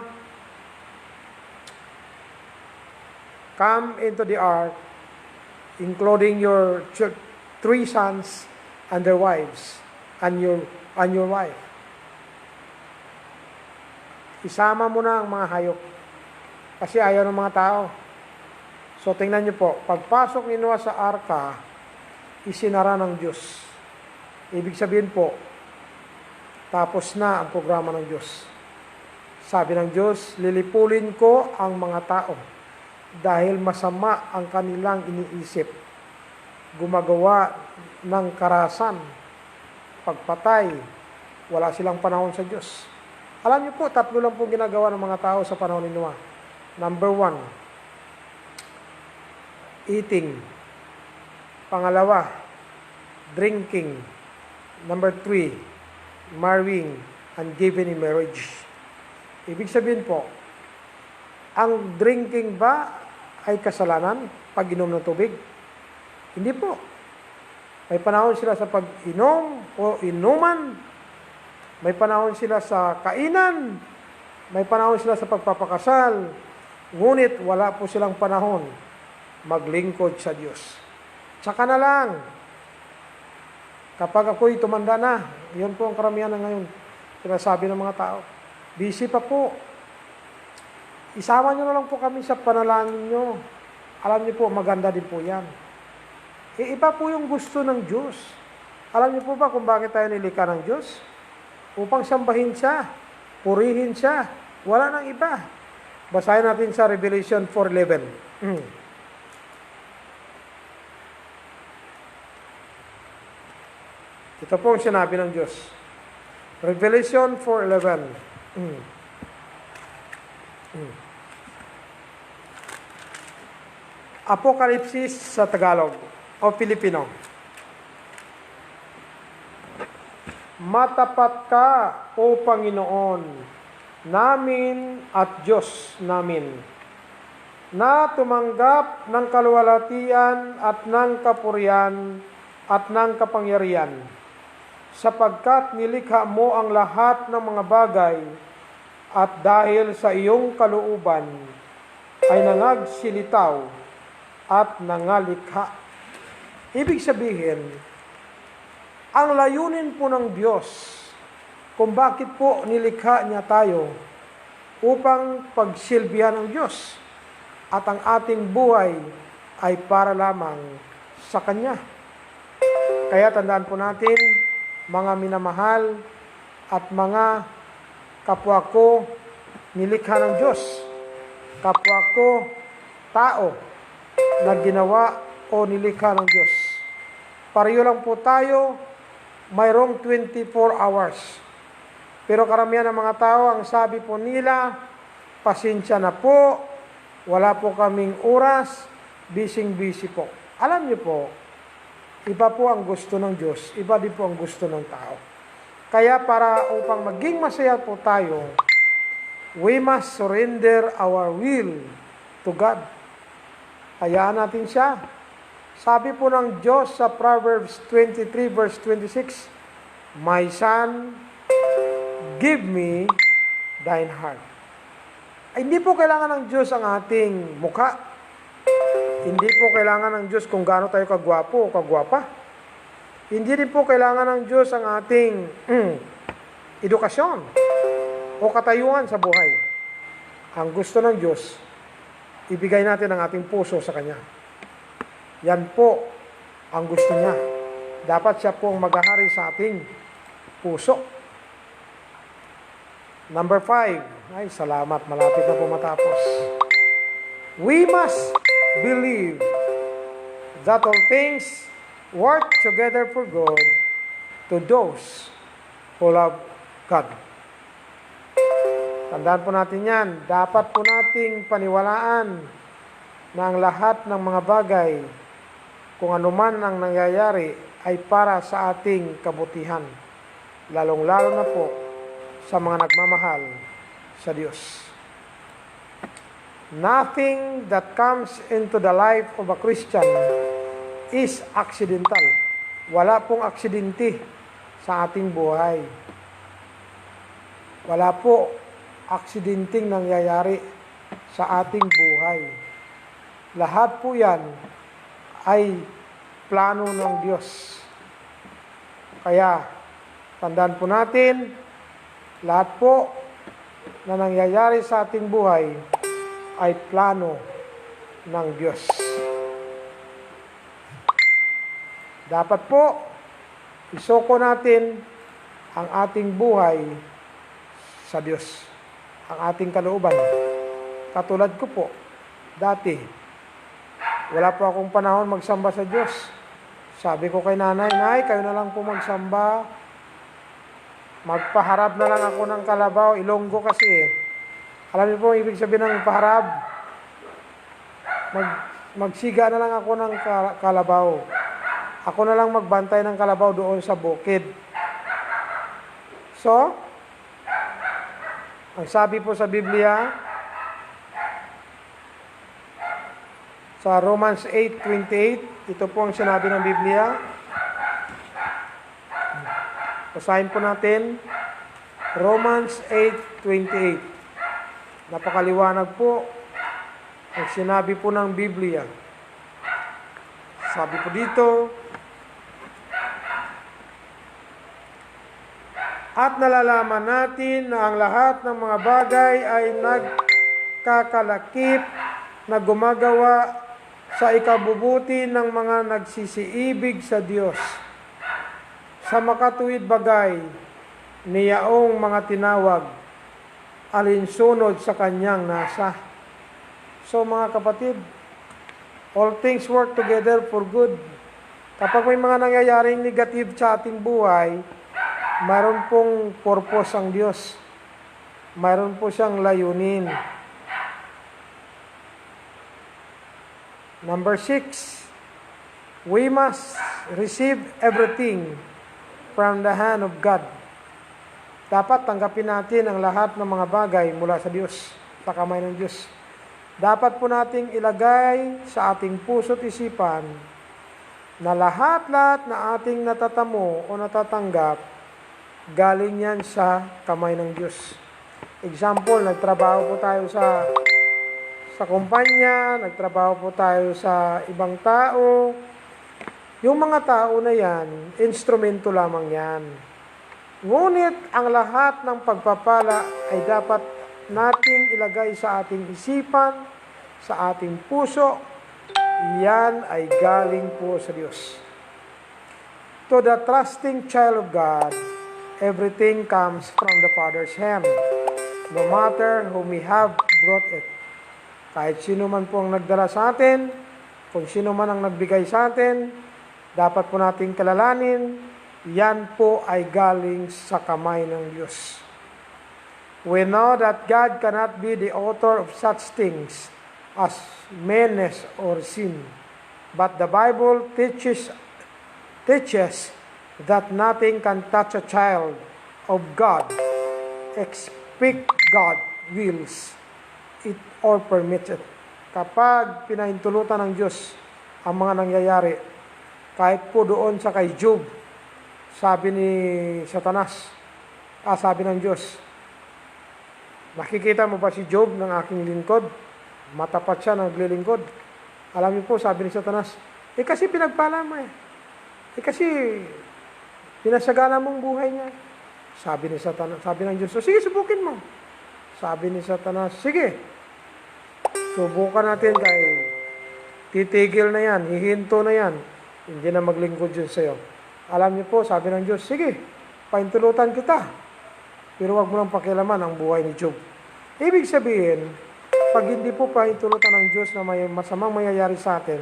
come into the ark, including your 3 sons and their wives, and your wife. Isama mo na ang mga hayop. Kasi ayaw ng mga tao. So tingnan niyo po, pagpasok ni Noah sa arka, isinara ng Diyos. Ibig sabihin po, tapos na ang programa ng Diyos. Sabi ng Diyos, lilipulin ko ang mga tao dahil masama ang kanilang iniisip. Gumagawa ng karahasan, pagpatay, wala silang panahon sa Diyos. Alam niyo po, 3 lang po ginagawa ng mga tao sa panahon ni Noah. Number 1, eating. Pangalawa, drinking. Number 3, marrying and giving in marriage. Ibig sabihin po, ang drinking ba ay kasalanan pag inom ng tubig? Hindi po. May panahon sila sa pag-inom o inuman. May panahon sila sa kainan. May panahon sila sa pagpapakasal. Ngunit wala po silang panahon maglingkod sa Diyos. Tsaka na lang, kapag ako'y tumanda na, yun po ang karamihan na ngayon, sinasabi ng mga tao, busy pa po. Isama nyo na lang po kami sa panalangin nyo. Alam niyo po, maganda din po yan. Iba po yung gusto ng Diyos. Alam niyo po ba kung bakit tayo nilikha ng Diyos? Upang sambahin siya, purihin siya. Wala nang iba. Basahin natin sa Revelation 4:11. Ito po ang sinabi ng Diyos. Revelation 4:11. Apokalipsis sa Tagalog o Filipino. Matapat ka, O Panginoon, namin at Diyos namin, na tumanggap ng kaluwalhatian at ng kapurihan at ng kapangyarihan, sapagkat nilikha mo ang lahat ng mga bagay at dahil sa iyong kalooban ay nangagsilitaw at nangalikha. Ibig sabihin, ang layunin po ng Diyos kung bakit po nilikha niya tayo upang pagsilbihan ng Diyos at ang ating buhay ay para lamang sa Kanya. Kaya tandaan po natin, mga minamahal at mga kapwa ko nilikha ng Diyos. Kapwa ko tao na ginawa o nilikha ng Diyos. Pareho lang po tayo, mayroong 24 hours. Pero karamihan ng mga tao, ang sabi po nila, pasensya na po, wala po kaming oras, busy po. Alam niyo po, iba po ang gusto ng Diyos, iba din po ang gusto ng tao. Kaya para upang maging masaya po tayo, we must surrender our will to God. Hayaan natin siya. Sabi po ng Diyos sa Proverbs 23 verse 26, "My son, give me thine heart." Ay, hindi po kailangan ng Diyos ang ating mukha. Hindi po kailangan ng Diyos kung gaano tayo kagwapo o kagwapa. Hindi din po kailangan ng Diyos ang ating edukasyon o katayuan sa buhay. Ang gusto ng Diyos, ibigay natin ang ating puso sa Kanya. Yan po ang gusto niya. Dapat siya po ang maghahari sa ating puso. Number 5. Ay, salamat. Malapit na po matapos. We must believe that all things work together for good to those who love God. Tandaan po natin yan. Dapat po nating paniwalaan na ang lahat ng mga bagay, kung anuman ang nangyayari, ay para sa ating kabutihan. Lalong-lalo na po sa mga nagmamahal sa Diyos. Nothing that comes into the life of a Christian is accidental. Wala pong aksidente sa ating buhay. Wala po aksidenteng nangyayari sa ating buhay. Lahat po yan ay plano ng Diyos. Kaya, tandaan po natin, lahat po na nangyayari sa ating buhay ay plano ng Diyos. Dapat po, isoko natin ang ating buhay sa Diyos. Ang ating kalooban. Katulad ko po, dati, wala po akong panahon magsamba sa Diyos. Sabi ko kay nanay, "Nay, kayo na lang po magsamba. Magpaharap na lang ako ng kalabaw." Ilonggo kasi eh. Alam niyo po ang ibig sabihin ng paharap? Magsiga na lang ako ng kalabaw. Ako na lang magbantay ng kalabaw doon sa bukid. So, ang sabi po sa Biblia, sa Romans 8:28, ito po ang sinabi ng Biblia. Basahin po natin, Romans 8:28. Napakaliwanag po ang sinabi po ng Biblia. Sabi po dito, "At nalalaman natin na ang lahat ng mga bagay ay nagkakalakip na gumagawa sa ikabubuti ng mga nagsisiibig sa Diyos, sa makatuwid bagay niyaong mga tinawag, alinsunod sa kanyang nasa." So mga kapatid, all things work together for good. Kapag may mga nangyayaring negative sa ating buhay, mayroon pong purpose ang Diyos. Mayroon po siyang layunin. Number 6, we must receive everything from the hand of God. Dapat tanggapin natin ang lahat ng mga bagay mula sa Diyos, sa kamay ng Diyos. Dapat po nating ilagay sa ating puso't isipan na lahat-lahat na ating natatamo o natatanggap, galing yan sa kamay ng Diyos. Example, nagtrabaho po tayo sa kumpanya, nagtrabaho po tayo sa ibang tao. Yung mga tao na yan, instrumento lamang yan. Ngunit ang lahat ng pagpapala ay dapat nating ilagay sa ating isipan, sa ating puso. Yan ay galing po sa Diyos. To the trusting child of God, everything comes from the Father's hand, no matter whom we have brought it. Kahit sino man po ang nagdala sa atin, kung sino man ang nagbigay sa atin, dapat po nating kilalanin, yan po ay galing sa kamay ng Diyos. We know that God cannot be the author of such things as meanness or sin. But the Bible teaches that nothing can touch a child of God except God wills it or permits it. Kapag pinahintulutan ng Diyos ang mga nangyayari, kahit po doon sa kay Job, sabi ni Satanas, sabi ng Diyos, nakikita mo ba si Job ng aking lingkod? Matapat siya ng naglilingkod. Alam niyo po, sabi ni Satanas, kasi pinagpala mo kasi pinasagana mong buhay niya. Sabi ni Satanas, sabi ng Diyos, sige, subukin mo. Sabi ni Satanas, sige, subukan natin kay titigil na yan, hihinto na yan, hindi na maglingkod yun sa'yo. Alam niyo po, sabi ng Diyos, sige, pahintulutan kita, pero wag mo lang pakialaman ang buhay ni Job. Ibig sabihin, pag hindi po pahintulutan ng Diyos na may masamang mangyayari sa atin,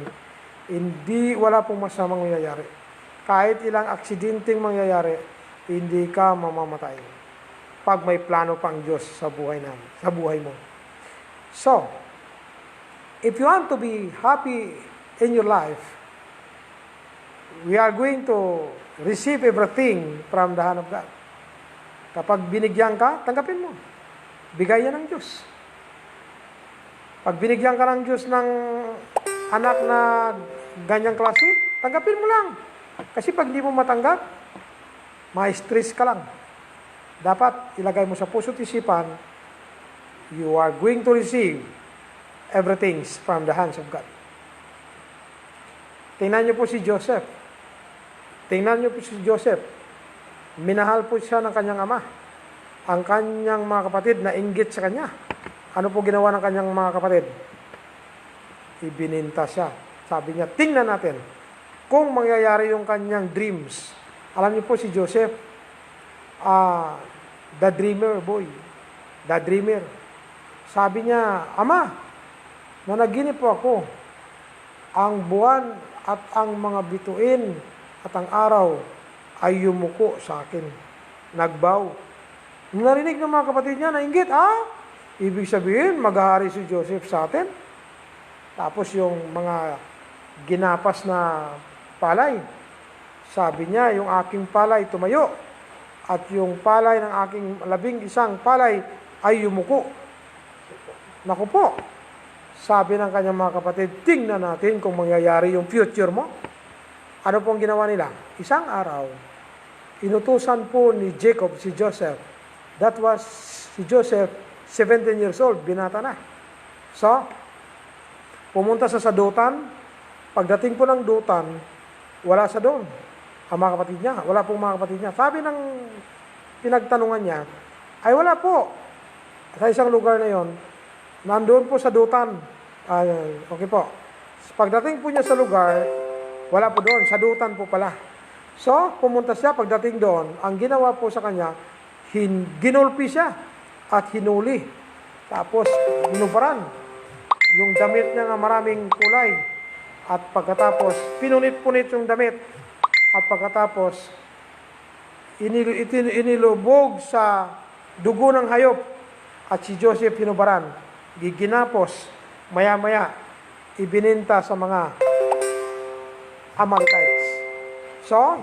wala pong masamang mangyayari. Kahit ilang aksidenteng mangyayari, hindi ka mamamatay. Pag may plano pang Diyos sa buhay namin, sa buhay mo. So, if you want to be happy in your life, we are going to receive everything from the hand of God. Kapag binigyan ka, tanggapin mo. Bigay yan ng Diyos. Pag binigyan ka ng Diyos ng anak na ganyang klase, tanggapin mo lang. Kasi pag hindi mo matanggap, ma-stress ka lang. Dapat ilagay mo sa puso't isipan, you are going to receive everything from the hands of God. Tingnan niyo po si Joseph. Tingnan niyo po si Joseph. Minahal po siya ng kanyang ama. Ang kanyang mga kapatid na inggit sa kanya. Ano po ginawa ng kanyang mga kapatid? Ibininta siya. Sabi niya, tingnan natin kung mangyayari yung kanyang dreams. Alam niyo po si Joseph, the dreamer boy. The dreamer. Sabi niya, Ama, nanaginip po ako. Ang buwan at ang mga bituin at ang araw ay yumuko sa akin. Nagbaw. Narinig ng mga kapatid niya, nainggit, ibig sabihin, maghahari si Joseph sa atin. Tapos yung mga ginapas na palay, sabi niya, yung aking palay tumayo, at yung palay ng aking 11 palay ay yumuko. Naku po, sabi ng kanyang mga kapatid, tingnan natin kung mangyayari yung future mo. Ano pong ginawa nila? Isang araw, inutusan po ni Jacob si Joseph. That was si Joseph, 17 years old, binata na. So, pumunta sa sadutan. Pagdating po ng dutan, wala sa doon. Ang mga kapatid niya, wala pong mga kapatid niya. Sabi ng pinagtanungan niya, ay wala po. Sa isang lugar na yon, nandoon po sa dutan. Okay po. Pagdating po niya sa lugar, wala po doon, sa dutan po pala. So, pumunta siya, pagdating doon, ang ginawa po sa kanya, ginulpi siya at hinuli. Tapos, binubaran. Yung damit niya nga maraming kulay. At pagkatapos, pinunit-punit yung damit. At pagkatapos, inilubog sa dugo ng hayop. At si Joseph hinubaran. Giginapos, maya-maya, ibininta sa mga Amalekites. So,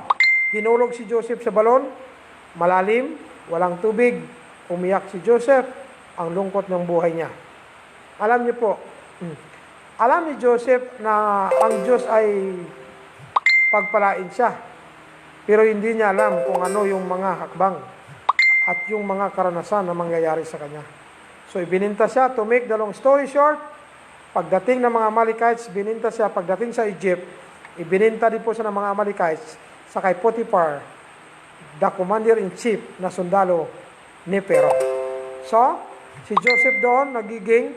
hinulog si Joseph sa balon, malalim, walang tubig, umiyak si Joseph, ang lungkot ng buhay niya. Alam niyo po, alam ni Joseph na ang Diyos ay pagpalain siya. Pero hindi niya alam kung ano yung mga hakbang at yung mga karanasan na mangyayari sa kanya. So, ibininta siya, to make the long story short, pagdating ng mga Amalekites, bininta siya, pagdating sa Egypt, ibininta din po siya ng mga Amalekites sa kay Potiphar, the commander-in-chief na sundalo ni Pharaoh. So, si Joseph doon nagiging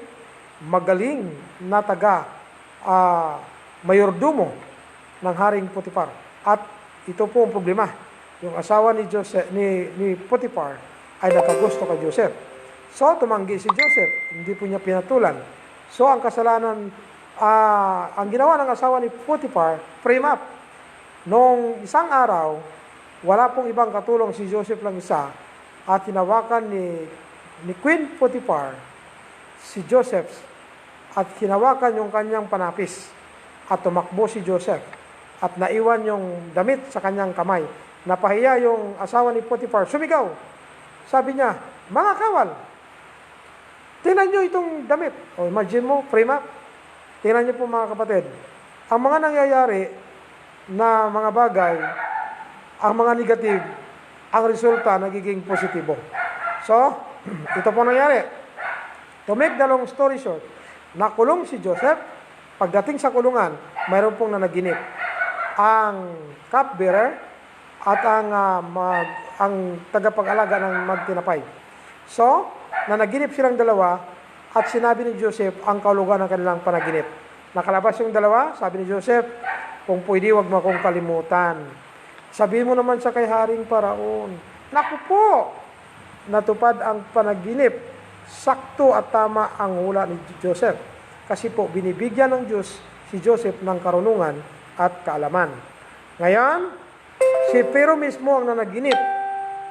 magaling na mayordomo ng Haring Potiphar. At ito po ang problema. Yung asawa ni Joseph, ni Potiphar ay nakagusto kay Joseph. So, tumanggi si Joseph. Hindi po niya pinatulan. So, ang kasalanan, ang ginawa ng asawa ni Potiphar, frame up. Noong isang araw, wala pong ibang katulong, si Joseph lang isa, at hinawakan ni Queen Potiphar, si Joseph, at hinawakan yung kanyang panapis, at tumakbo si Joseph, at naiwan yung damit sa kanyang kamay. Napahiya yung asawa ni Potiphar, sumigaw. Sabi niya, mga kawal, tingnan nyo itong damit. O imagine mo, frame up. Tingnan nyo po mga kapatid. Ang mga nangyayari na mga bagay, ang mga negative, ang resulta nagiging positibo. So, ito po nangyari. To make the long story short, nakulong si Joseph. Pagdating sa kulungan, mayroon pong nanaginip. Ang cupbearer at ang tagapag-alaga ng magtinapay. So, nanaginip silang dalawa at sinabi ni Joseph ang kaulugan ng kanilang panaginip. Nakalabas yung dalawa, sabi ni Joseph, kung pwede, wag mo akong kalimutan. Sabihin mo naman sa kay Haring Paraon, naku po, natupad ang panaginip. Sakto at tama ang hula ni Joseph. Kasi po, binibigyan ng Diyos si Joseph ng karunungan at kaalaman. Ngayon, si Pero mismo ang nanaginip.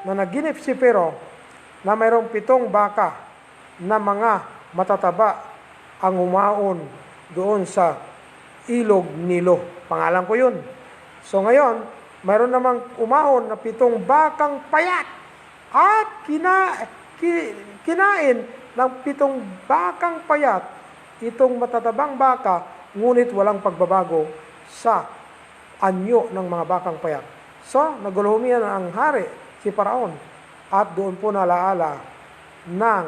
Nanaginip si Pero na mayroong 7 baka na mga matataba ang umaon doon sa ilog Nilo. Pangalan ko yun. So ngayon, mayroon namang umahon na 7 bakang payat at kinain ng 7 bakang payat itong matatabang baka, ngunit walang pagbabago sa anyo ng mga bakang payat. So, naguluhumian ang hari, si Paraon, at doon po nalaala ng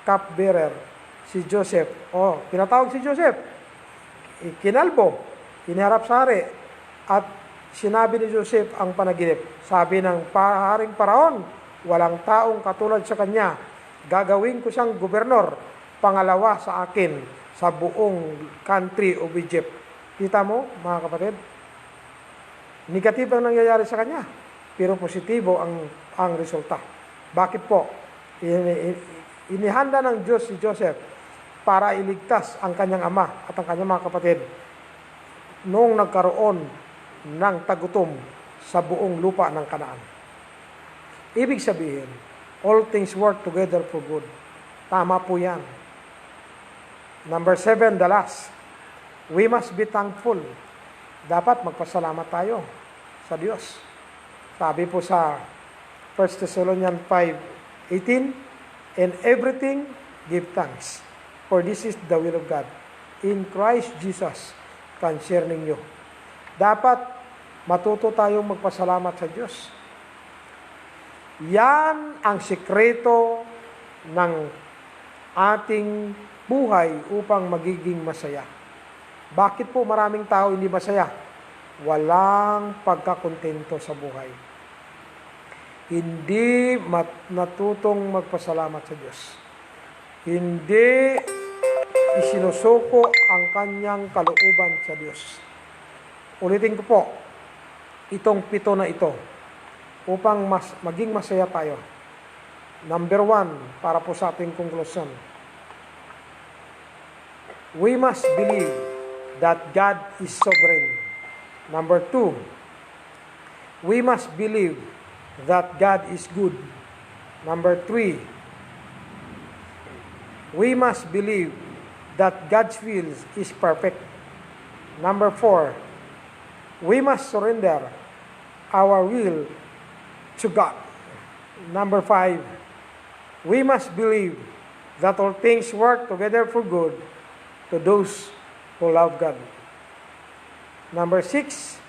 cupbearer, si Joseph. Pinatawag si Joseph, kinalbo, iniharap sa hari, at sinabi ni Joseph ang panaginip. Sabi ng Haring Paraon, walang taong katulad sa kanya. Gagawin ko siyang gobernador, pangalawa sa akin sa buong country of Egypt. Kita mo, mga kapatid? Negative ang nangyayari sa kanya, pero positibo ang resulta. Bakit po? Inihanda ng Diyos si Joseph para iligtas ang kanyang ama at ang kanyang mga kapatid noong nagkaroon ng tagutom sa buong lupa ng Kanaan. Ibig sabihin, all things work together for good. Tama po yan. Number 7, the last. We must be thankful. Dapat magpasalamat tayo sa Diyos. Sabi po sa 1 Thessalonians 5:18, in everything give thanks, for this is the will of God in Christ Jesus concerning you. Dapat matuto tayong magpasalamat sa Diyos. Yan ang sikreto ng ating buhay upang magiging masaya. Bakit po maraming tao hindi masaya? Walang pagkakontento sa buhay. Hindi natutong magpasalamat sa Diyos. Hindi isinusuko ang kanyang kalooban sa Diyos. Ulitin ko po, itong 7 na ito, upang maging masaya tayo. Number 1, para po sa ating conclusion. We must believe that God is sovereign. Number 2, we must believe that God is good. Number 3, we must believe that God's will is perfect. Number 4, we must surrender our will to God. Number 5, we must believe that all things work together for good to those who love God. Number 6,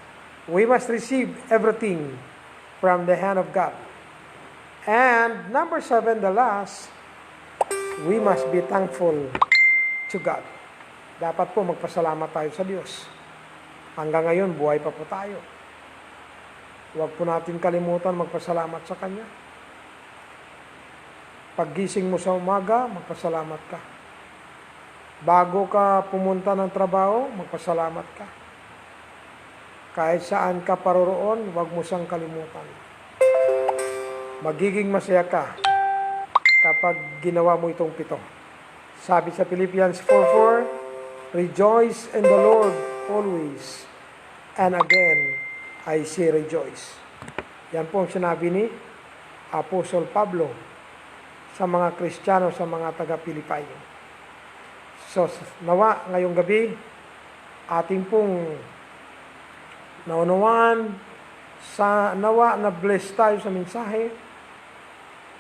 we must receive everything from the hand of God. And number 7, the last, we must be thankful to God. Dapat po magpasalamat tayo sa Diyos. Hanggang ngayon, buhay pa po tayo. Huwag po natin kalimutan magpasalamat sa Kanya. Paggising mo sa umaga, magpasalamat ka. Bago ka pumunta ng trabaho, magpasalamat ka. Kahit saan ka paroroon, huwag mo siyang kalimutan. Magiging masaya ka kapag ginawa mo itong 7. Sabi sa Philippians 4:4, "Rejoice in the Lord always, and again I say rejoice." Yan po ang sinabi ni Apostol Pablo sa mga Kristiyano, sa mga taga-Pilipay. So, nawa ngayong gabi, ating pong naunawaan, nawa na bless tayo sa mensahe,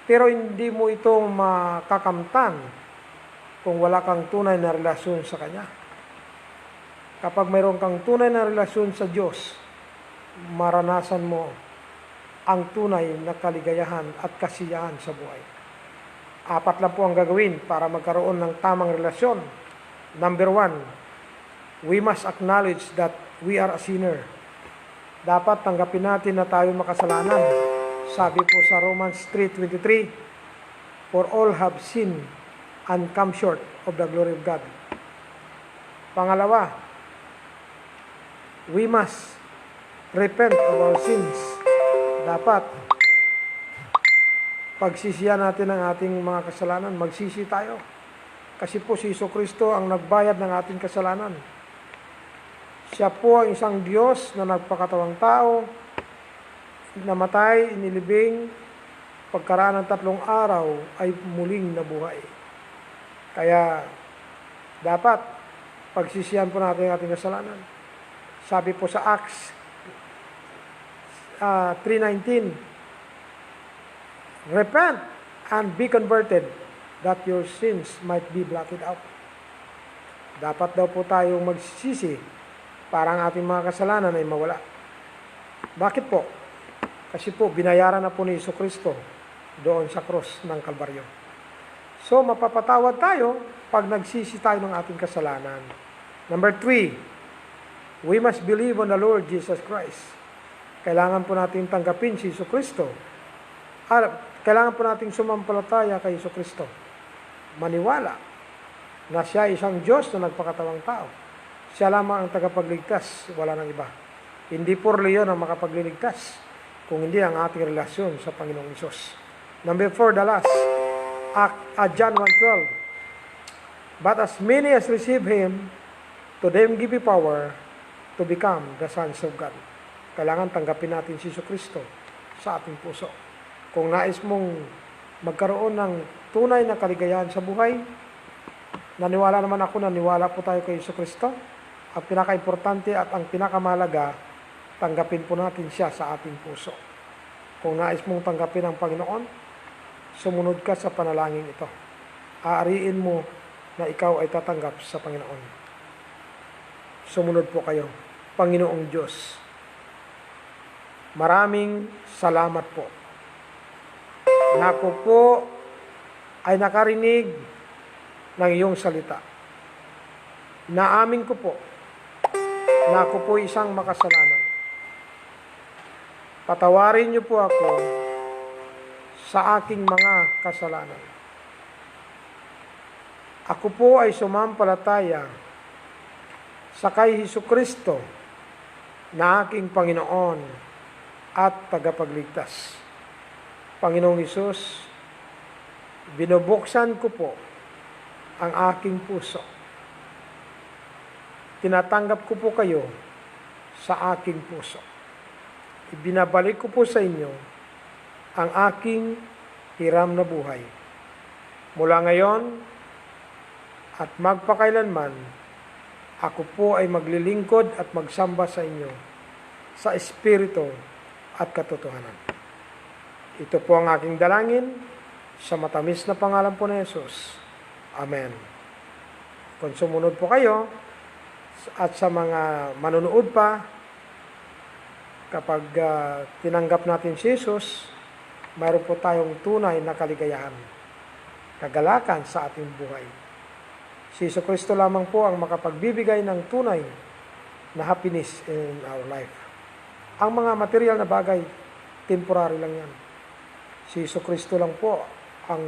pero hindi mo ito makakamtan kung wala kang tunay na relasyon sa Kanya. Kapag mayroon kang tunay na relasyon sa Diyos, maranasan mo ang tunay na kaligayahan at kasiyahan sa buhay. 4 lang po ang gagawin para magkaroon ng tamang relasyon. Number 1, we must acknowledge that we are a sinner. Dapat tanggapin natin na tayo makasalanan. Sabi po sa Romans 3:23, "For all have sinned and come short of the glory of God." Pangalawa, we must repent of our sins. Dapat pagsisihan natin ang ating mga kasalanan, magsisi tayo. Kasi po si Jesucristo ang nagbayad ng ating kasalanan. Siya po ang isang Diyos na nagpakatawang tao, namatay, inilibing, pagkaraan ng 3 araw ay muling nabuhay. Kaya dapat pagsisihan po natin ang ating kasalanan. Sabi po sa Acts 3:19, "Repent and be converted, that your sins might be blotted out." Dapat daw po tayong magsisisi para ang ating mga kasalanan ay mawala. Bakit po? Kasi po, binayaran na po ni Jesucristo doon sa cross ng Kalbaryo. So, mapapatawad tayo pag nagsisi tayo ng ating kasalanan. Number 3, we must believe on the Lord Jesus Christ. Kailangan po natin tanggapin si Jesucristo. Kailangan po natin sumampalataya kay Jesucristo. Maniwala na siya isang Diyos na nagpakatawang tao. Siya lamang ang tagapagligtas, wala nang iba. Hindi por leyon ang makapagliligtas, kung hindi ang ating relasyon sa Panginoong Hesus. Number 4, the last, John 1:12. "But as many as receive Him, to them give He power to become the sons of God." Kailangan tanggapin natin si Jesucristo sa ating puso. Kung nais mong magkaroon ng tunay na kaligayahan sa buhay, naniwala naman ako, naniwala po tayo kay Jesucristo. Ang pinaka-importante at ang pinakamahalaga, tanggapin po natin siya sa ating puso. Kung nais mong tanggapin ang Panginoon, sumunod ka sa panalangin ito. Aariin mo na ikaw ay tatanggap sa Panginoon. Sumunod po kayo. Panginoong Diyos, maraming salamat po na ako po ay nakarinig ng iyong salita. Naamin ko po na ako po isang makasalanan. Patawarin niyo po ako sa aking mga kasalanan. Ako po ay sumampalataya sa kay Jesucristo na aking Panginoon at tagapagligtas. Panginoong Hesus, binubuksan ko po ang aking puso. Tinatanggap ko po kayo sa aking puso. Ibinabalik ko po sa inyo ang aking hiram na buhay. Mula ngayon at magpakailanman, ako po ay maglilingkod at magsamba sa inyo sa Espiritu at katotohanan. Ito po ang aking dalangin sa matamis na pangalan po ni Jesus. Amen. Kung sumunod po kayo, at sa mga manunood pa, kapag tinanggap natin si Jesus, mayroon po tayong tunay na kaligayahan, kagalakan sa ating buhay. Si Jesucristo lamang po ang makapagbibigay ng tunay na happiness in our life. Ang mga material na bagay, temporary lang yan. Si Jesucristo lang po ang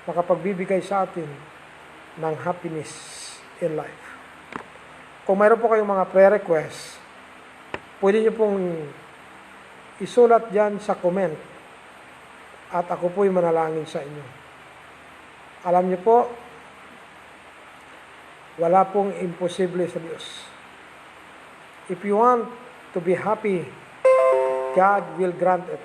makapagbibigay sa atin ng happiness in life. Kung mayroon po kayong mga prayer requests, pwede nyo pong isulat dyan sa comment at ako po'y manalangin sa inyo. Alam nyo po, Wala pong imposible sa Diyos. If you want to be happy, God will grant it.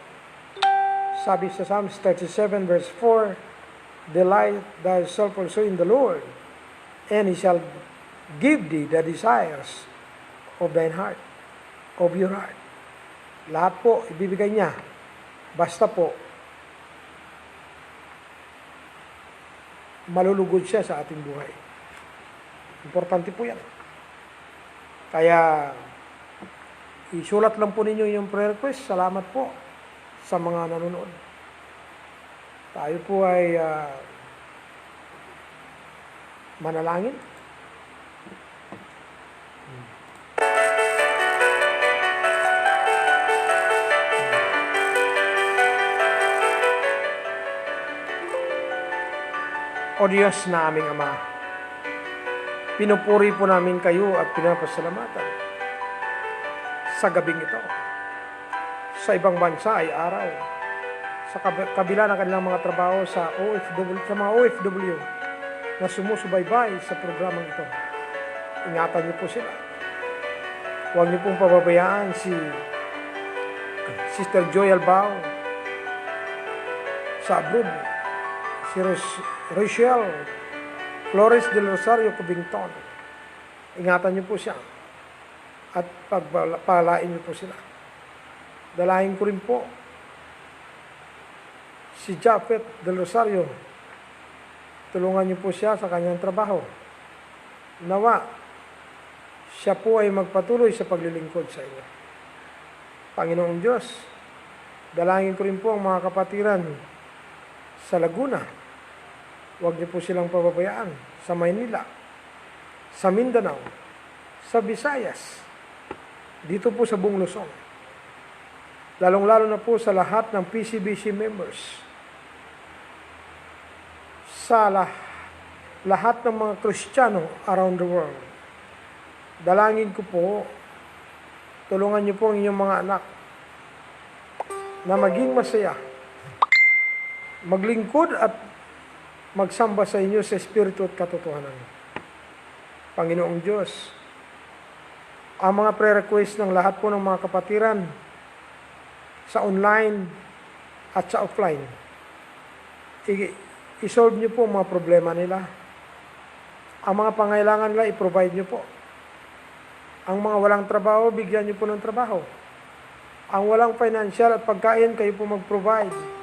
Sabi sa Psalms 37 verse 4, delight thyself also in the Lord, and He shall give thee the desires of thine heart, of your heart. Lahat po, ibibigay niya. Basta po, malulugod siya sa ating buhay. Importante po yan. Kaya, isulat lang po ninyo yung prayer request. Salamat po sa mga nanonood. Tayo po ay manalangin. O Diyos na aming Ama, pinupuri po namin kayo at pinapasalamatan sa gabing ito. Sa ibang bansa ay araw. Sa kabila ng kanilang mga trabaho sa mga OFW na sumusubaybay sa programang ito. Ingatan niyo po sila. Huwag niyo pong pababayaan si Sister Joy Albao sa abroad. Si Rachel Flores del Rosario Cubington. Ingatan niyo po siya at pagpalain niyo po sila. Dalahin ko rin po si Japhet del Rosario. Tulungan niyo po siya sa kanyang trabaho. Nawa, siya po ay magpatuloy sa paglilingkod sa inyo. Panginoong Diyos, dalangin ko rin po ang mga kapatiran sa Laguna. Huwag niyo po silang pababayaan sa Maynila, sa Mindanao, sa Visayas, dito po sa buong Luzon. Lalong-lalo na po sa lahat ng PCBC members, sa lahat ng mga Kristiyano around the world. Dalangin ko po, tulungan niyo po ang inyong mga anak na maging masaya, maglingkod at magsamba sa inyo sa Espiritu at katotohanan. Panginoong Diyos, ang mga prayer request ng lahat po ng mga kapatiran sa online at sa offline, i-solve niyo po ang mga problema nila. Ang mga pangailangan nila, i-provide niyo po. Ang mga walang trabaho, bigyan niyo po ng trabaho. Ang walang financial at pagkain, kayo po mag-provide.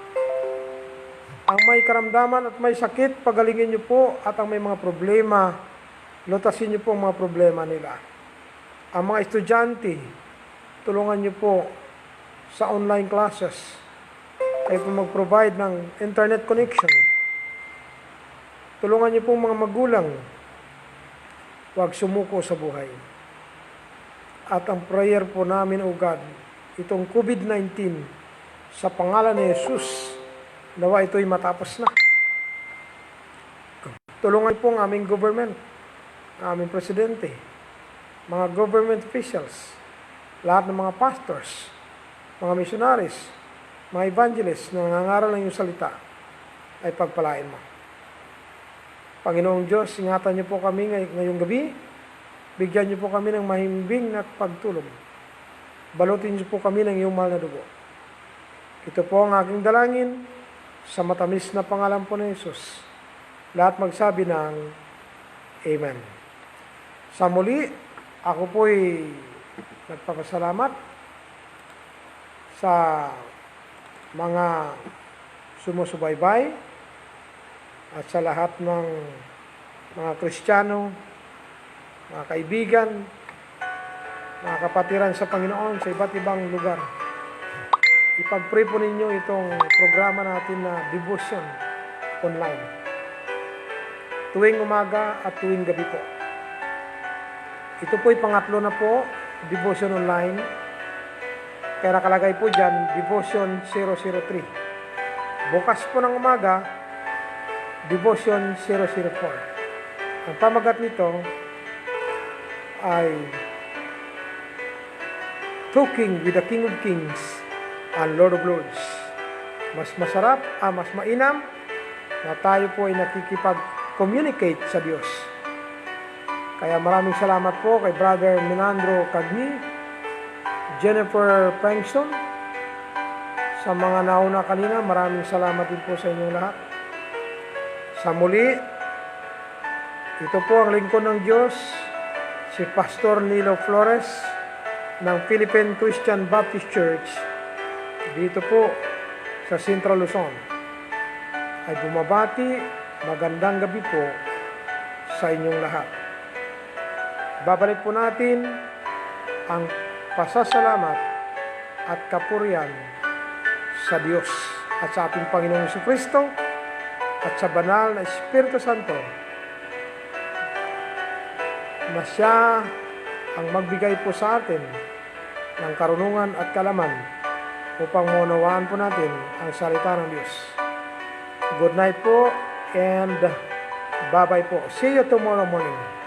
Ang may karamdaman at may sakit, pagalingin niyo po. At ang may mga problema, lutasin niyo po ang mga problema nila. Ang mga estudyante, tulungan niyo po sa online classes. Kayo po mag-provide ng internet connection. Tulungan niyo po mga magulang. Huwag sumuko sa buhay. At ang prayer po namin, O God, itong COVID-19, sa pangalan ni Jesus, nawa ito'y matapos na. Tulungan po ang aming government, ang aming presidente, mga government officials, lahat ng mga pastors, mga missionaries, mga evangelists na nangangaral ng iyong salita, ay pagpalain mo. Panginoong Diyos, ingatan niyo po kami ngayong gabi. Bigyan niyo po kami ng mahimbing at pagtulog. Balutin niyo po kami ng iyong mahal na dugo. Ito po ang aking dalangin sa matamis na pangalan po ng Jesus. Lahat magsabi ng Amen. Sa muli, ako po'y nagpapasalamat sa mga sumusubaybay at sa lahat ng mga Kristiyano, mga kaibigan, mga kapatiran sa Panginoon sa iba't ibang lugar. Ipag-pray po ninyo itong programa natin na Devotion Online. Tuwing umaga at tuwing gabi po. Ito po'y pangatlo na po, Devotion Online. Kaya nakalagay po dyan, Devotion 003. Bukas po ng umaga, Devotion 004. Ang pamagat nito ay Talking with the King of Kings and Lord of Lords. Mas masarap, mas mainam na tayo po ay nakikipag-communicate sa Diyos. Kaya maraming salamat po kay Brother Minandro Cagni, Jennifer Pengson, sa mga nauna kanina. Maraming salamat din po sa inyong lahat. Sa muli, ito po ang lingkod ng Diyos, si Pastor Nilo Flores ng Philippine Christian Baptist Church dito po sa Central Luzon, ay bumabati, magandang gabi po sa inyong lahat. Babalik po natin ang pasasalamat at kapurihan sa Diyos at sa ating Panginoong Jesucristo at sa banal na Espiritu Santo na siya ang magbigay po sa atin ng karunungan at kalaman upang maunawaan po natin ang salita ng Diyos. Good night po and bye-bye po. See you tomorrow morning.